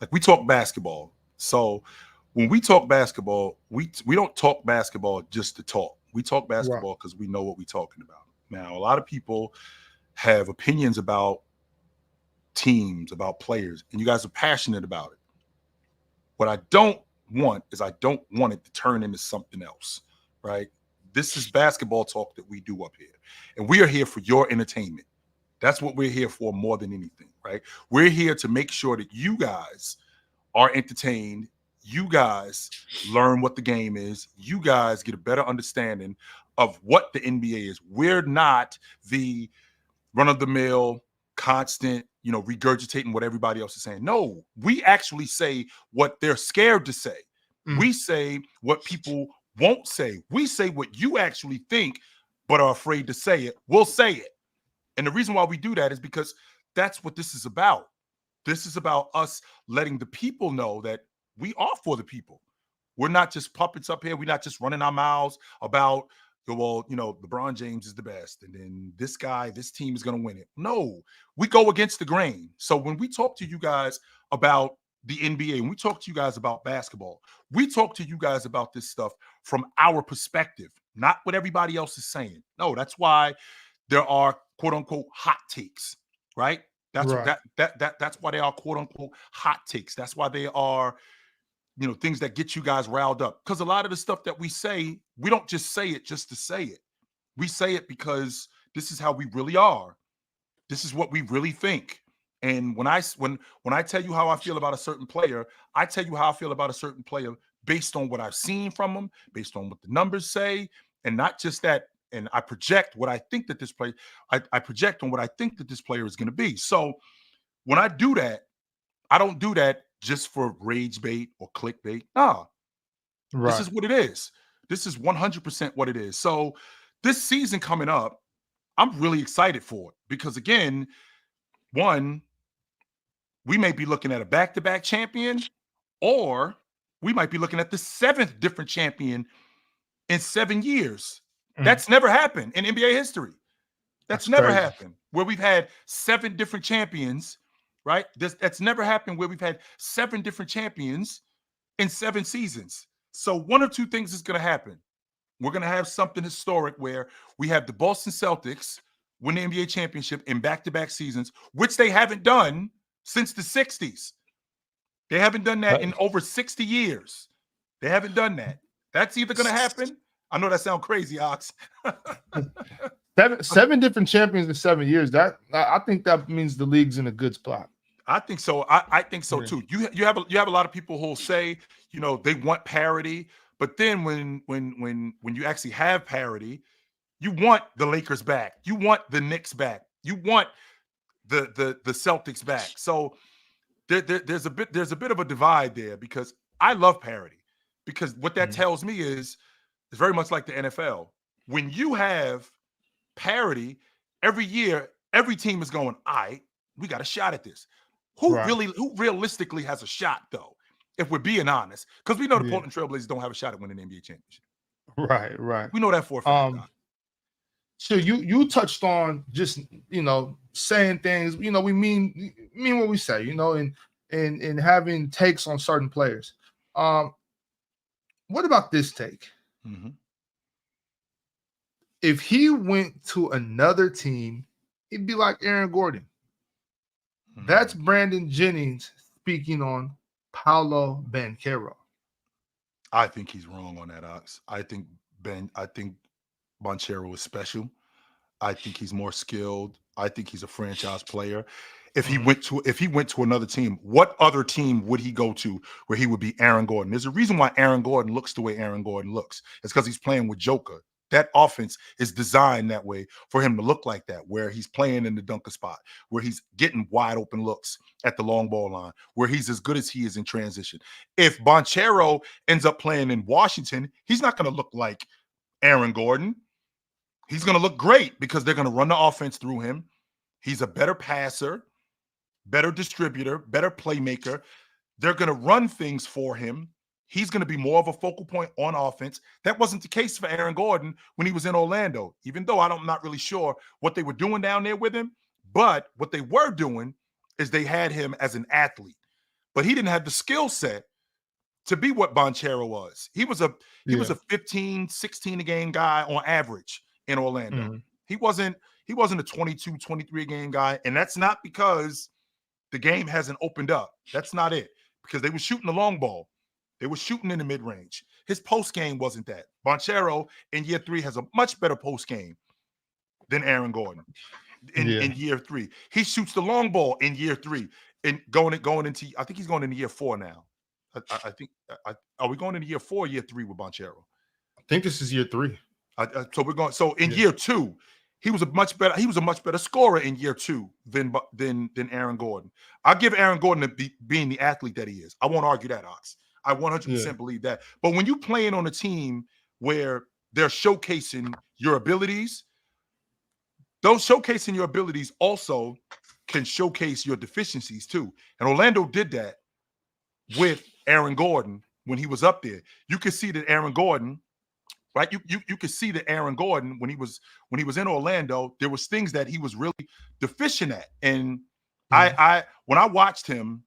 Like, we talk basketball. So when we talk basketball, we don't talk basketball just to talk. We talk basketball because we know what we're talking about. Now, a lot of people have opinions about teams, about players, and you guys are passionate about it. What I don't want is I don't want it to turn into something else, right? This is basketball talk that we do up here, and we are here for your entertainment. That's what we're here for more than anything, right? We're here to make sure that you guys are entertained. You guys learn what the game is. You guys get a better understanding of what the NBA is. We're not the run-of-the-mill, constant, regurgitating what everybody else is saying. No, we actually say what they're scared to say. We say what people won't say. We say what you actually think but are afraid to say it. We'll say it. And the reason why we do that is because that's what this is about. This is about us letting the people know that we are for the people. We're not just puppets up here. We're not just running our mouths about, well, LeBron James is the best, and then this team is going to win it. No, we go against the grain. So when we talk to you guys about the NBA, and we talk to you guys about basketball, we talk to you guys about this stuff from our perspective, not what everybody else is saying. No, that's why there are quote unquote hot takes, right? That's that's why they are quote unquote hot takes. That's why they are, things that get you guys riled up. Because a lot of the stuff that we say, we don't just say it just to say it. We say it because this is how we really are. This is what we really think. And when I tell you how I feel about a certain player, I tell you how I feel about a certain player based on what I've seen from them, based on what the numbers say, and not just that. And I project what I think that this player, I project on what I think that this player is going to be. So when I do that, I don't do that just for rage bait or clickbait. Nah, this is what it is. This is 100% what it is. So this season coming up, I'm really excited for it because, again, one, we may be looking at a back-to-back champion, or we might be looking at the 7th different champion in 7 years. That's never happened in NBA history. That's never happened where we've had 7 different champions, right? That's never happened where we've had 7 different champions in 7 seasons. So one or two things is going to happen. We're going to have something historic where we have the Boston Celtics win the NBA championship in back-to-back seasons, which they haven't done since the 60s. They haven't done that in over 60 years. They haven't done that. That's either going to happen. I know that sounds crazy, Ox. 7 different champions in 7 years. I think that means the league's in a good spot. I think so. I think so too. You have a lot of people who'll say, they want parity, but then when you actually have parity, you want the Lakers back, you want the Knicks back, you want the Celtics back. So there's a bit of a divide there because I love parity, because what that tells me is it's very much like the NFL. When you have parity, every year, every team is going, all right, we got a shot at this. Who realistically has a shot, though, if we're being honest? Because we know the Portland Trailblazers don't have a shot at winning the NBA championship. Right. We know that for a fact. So you touched on just, saying things, we mean what we say, and having takes on certain players. What about this take? If he went to another team, he'd be like Aaron Gordon. That's Brandon Jennings speaking on Paolo Banchero. I think he's wrong on that, Ox. I think Banchero is special. I think he's more skilled. I think he's a franchise player. if he went to another team, what other team would he go to where he would be Aaron Gordon? There's a reason why Aaron Gordon looks the way Aaron Gordon looks. It's because he's playing with Joker. That offense is designed that way for him to look like that, where he's playing in the dunker spot, where he's getting wide open looks at the long ball line, where he's as good as he is in transition. If Banchero ends up playing in Washington, he's not going to look like Aaron Gordon. He's going to look great because they're going to run the offense through him. He's a better passer, better distributor, better playmaker. They're going to run things for him. He's going to be more of a focal point on offense. That wasn't the case for Aaron Gordon when he was in Orlando, even though I'm not really sure what they were doing down there with him. But what they were doing is they had him as an athlete, but he didn't have the skill set to be what Banchero was. He was a 15, 16 a game guy on average in Orlando. Mm-hmm. He wasn't a 22, 23 a game guy. And that's not because the game hasn't opened up. That's not it. Because they were shooting the long ball. They were shooting in the mid-range. His post game wasn't that. Banchero in year 3 has a much better post game than Aaron Gordon in year 3. He shoots the long ball in year 3 and going into, I think he's going into year 4 now. I think are we going into year 4 or year 3 with Banchero? I think this is year 3. So we're going. So in year 2, he was a much better scorer in year 2 than Aaron Gordon. I give Aaron Gordon being the athlete that he is. I won't argue that, Ox. I 100% believe that. But when you playing on a team where they're showcasing your abilities, those showcasing your abilities also can showcase your deficiencies too. And Orlando did that with Aaron Gordon when he was up there. You could see that Aaron Gordon, right? You could see that Aaron Gordon when he was in Orlando, there was things that he was really deficient at. And I when I watched him,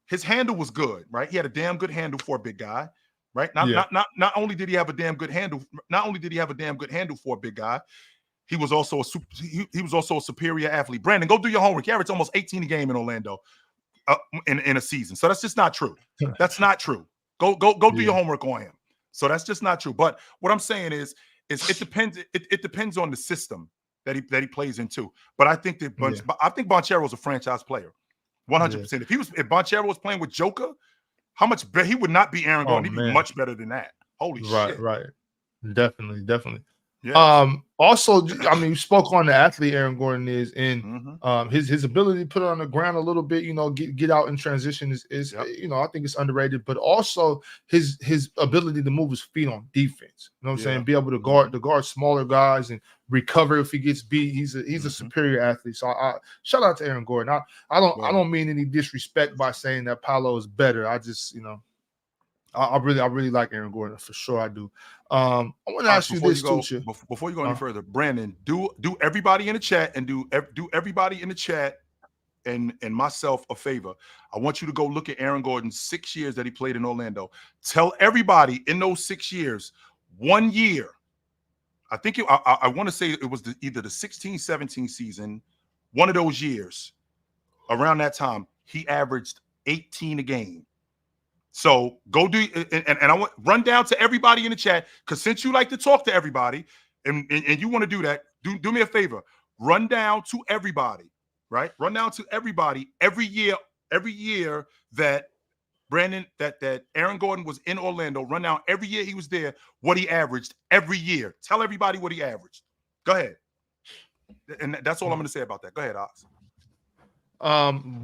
his handle was good, right? He had a damn good handle for a big guy, right? Not only did he have a damn good handle, for a big guy, he was also a superior athlete. Brandon, go do your homework. He averaged almost 18 a game in Orlando in a season. So that's just not true. That's not true. Go do your homework on him. So that's just not true. But what I'm saying is it depends. It depends on the system that he plays into. But I think that I think Banchero is a franchise player. 100%. If Banchero was playing with Joker, how much better he would not be Aaron Gordon. He'd be much better than that. Holy shit. Right. Definitely. Yeah. Also, I mean, you spoke on the athlete Aaron Gordon is, and his ability to put it on the ground a little bit, get out in transition is I think it's underrated. But also his ability to move his feet on defense. You know what I'm saying? Be able to guard smaller guys and recover if he gets beat. He's a superior athlete. So I shout out to Aaron Gordon. I don't mean any disrespect by saying that Paolo is better. I just I really like Aaron Gordon for sure. I do. I want to ask you this too. Before you go any further, Brandon, do everybody in the chat and do everybody in the chat and myself a favor. I want you to go look at Aaron Gordon's 6 years that he played in Orlando. Tell everybody in those 6 years, 1 year. I think I want to say it was either the 16-17 season, one of those years. Around that time, he averaged 18 a game. So go do and I want run down to everybody in the chat, because since you like to talk to everybody and you want to do that, do me a favor. Run down to everybody, right? Run down to everybody every year that Brandon, that Aaron Gordon was in Orlando. Run down every year he was there, what he averaged every year. Tell everybody what he averaged. Go ahead. And that's all I'm going to say about that. Go ahead, Ox.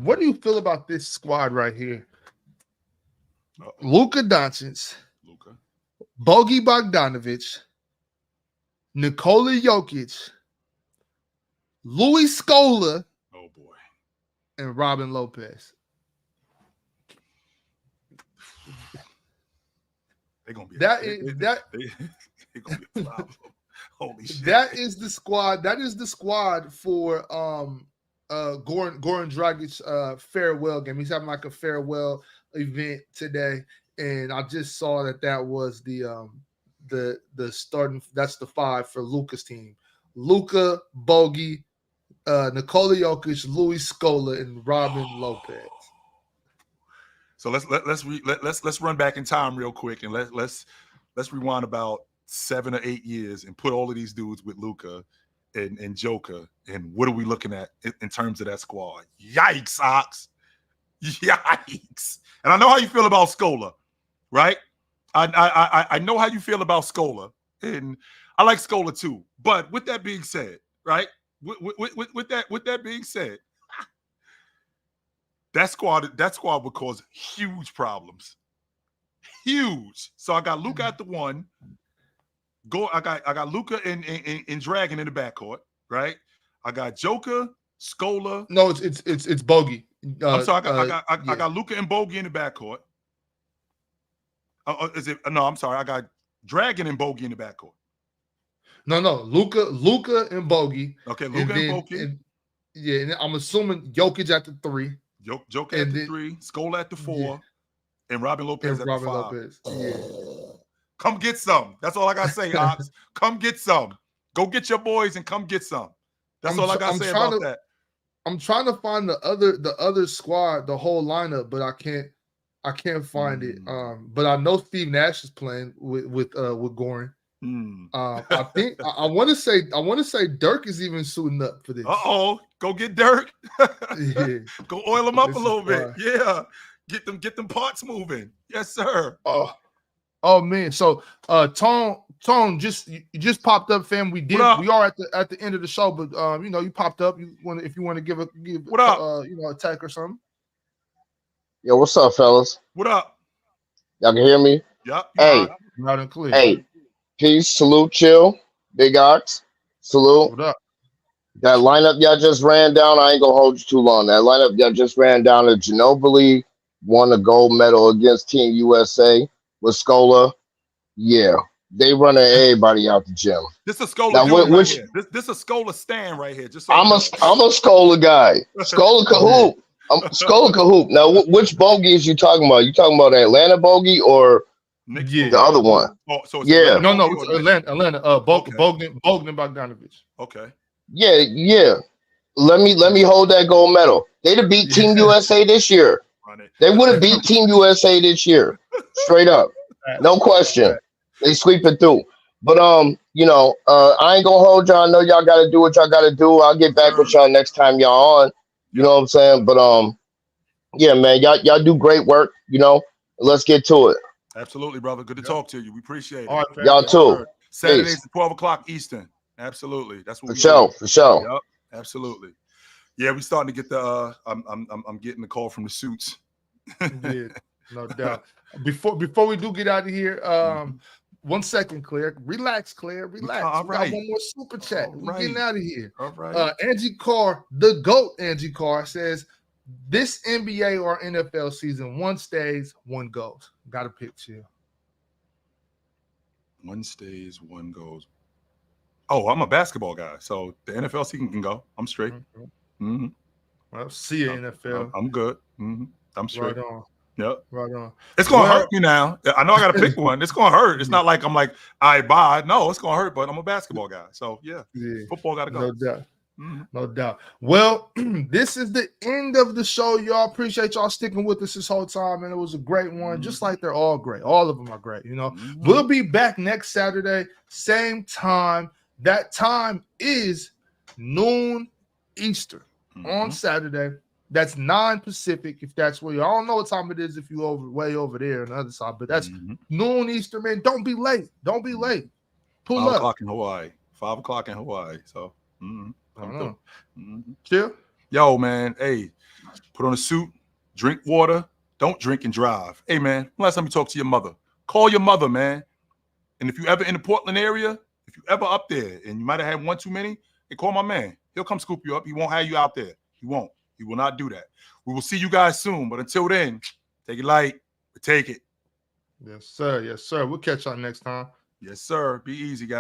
What do you feel about this squad right here? Luka Doncic, Bogey Bogdanovic, Nikola Jokic, Louis Scola, and Robin Lopez. They're gonna be that they're gonna be a problem. Holy shit. That is the squad. That is the squad for Goran Dragic farewell game. He's having like a farewell event today, and I just saw that was the starting. That's the 5 for Luka's team: Luka, Bogey, Nikola Jokic, Louis Scola, and Robin Lopez. So let's run back in time real quick, and let's rewind about 7 or 8 years and put all of these dudes with Luka and Joker. And what are we looking at in terms of that squad? Yikes, Ox. Yikes. And I know how you feel about Scola, right? I know how you feel about Scola. And I like Scola too. But with that being said, right? With that being said, that squad would cause huge problems. Huge. So I got Luka at the 1. I got Luka and Dragon in the backcourt, right? I got Joker, Scola. No, it's Bogey. I'm sorry, I got Luka and Bogey in the backcourt. No, I'm sorry, I got Dragon and Bogey in the backcourt. No, Luka and Bogey. Okay, Luka and Bogey. And I'm assuming Jokic at the 3. Joker at the 3, Scola at the 4, and Robin Lopez at the 5. Yeah. Come get some. That's all I gotta say, Ox. Come get some. Go get your boys and come get some. That's all I gotta say about that. I'm trying to find the other squad, the whole lineup, but I can't find it. But I know Steve Nash is playing with Goran. I think I want to say Dirk is even suiting up for this. Go get Dirk. Yeah. Go oil him up a little bit. Yeah, get them parts moving. Yes, sir. Oh man. So Tone you just popped up, fam. We are at the end of the show, but you popped up. If you want to give what up? A tech or something. Yo, what's up, fellas? What up? Y'all can hear me? Yep. Hey. Loud and clear. Hey. Peace, salute, chill, Big Ox, salute. What up? That lineup y'all just ran down, I ain't gonna hold you too long. That lineup y'all just ran down, Ginobili won a gold medal against Team USA with Scola. Yeah, they running everybody out the gym. This is a Scola right here. This is a Scola stand right here. Just so I'm a Scola guy. Scola Cahoop. I'm Scola Cahoop. Now, which bogey is you talking about? You talking about Atlanta bogey or the other one? So it's yeah. No, it's Atlanta. Bogdan Bogdanovic. Okay. Yeah. Let me hold that gold medal. They'd have beat Team USA this year. They would have beat Team USA this year. Straight up. No question. They sweep it through. But I ain't gonna hold y'all. I know y'all gotta do what y'all gotta do. I'll get back with y'all next time y'all on. You know what I'm saying? But yeah, man, y'all do great work, Let's get to it. Absolutely, brother. Good to talk to you. We appreciate it. All right, y'all too. Saturdays at 12 o'clock Eastern. Absolutely. That's what for sure. Yep, absolutely. Yeah, we starting to get the I'm getting the call from the suits. Yeah, no doubt. Before we do get out of here, 1 second, Claire. Relax, Claire. Relax. All right. Got one more super chat. We're getting out of here. All right. Angie Carr, the GOAT Angie Carr, says this NBA or NFL season, 1 stays, 1 goes. Got to pick, chill. 1 stays, 1 goes. Oh, I'm a basketball guy, so the NFL season can go. I'm straight. Mm-hmm. Well, see you, NFL. I'm good. Mm-hmm. I'm straight. Right on. Yep. Right on. It's gonna hurt me now. I know I gotta pick one. It's gonna hurt. It's not like I'm like, I buy. No, it's gonna hurt, but I'm a basketball guy. So yeah. Football gotta go. No doubt. Mm-hmm. No doubt. Well, this is the end of the show, y'all. Appreciate y'all sticking with us this whole time, and it was a great one. Just like they're all great. All of them are great. We'll be back next Saturday, same time. That time is noon Eastern on Saturday. That's 9 Pacific, if that's where you. I don't know what time it is if you way over there on the other side, but that's noon Eastern, man. Don't be late. Don't be late. Pull 5 up. o'clock in Hawaii. 5 o'clock in Hawaii. So Chill. Yo, man. Hey, put on a suit, drink water, don't drink and drive. Hey, man, last time you talk to your mother, call your mother, man. And if you ever in the Portland area, if you ever up there and you might have had 1 too many, hey, call my man. He'll come scoop you up. He won't have you out there. He won't. He will not do that. We will see you guys soon. But until then, take it light, but take it. Yes, sir. Yes, sir. We'll catch y'all next time. Yes, sir. Be easy, guys.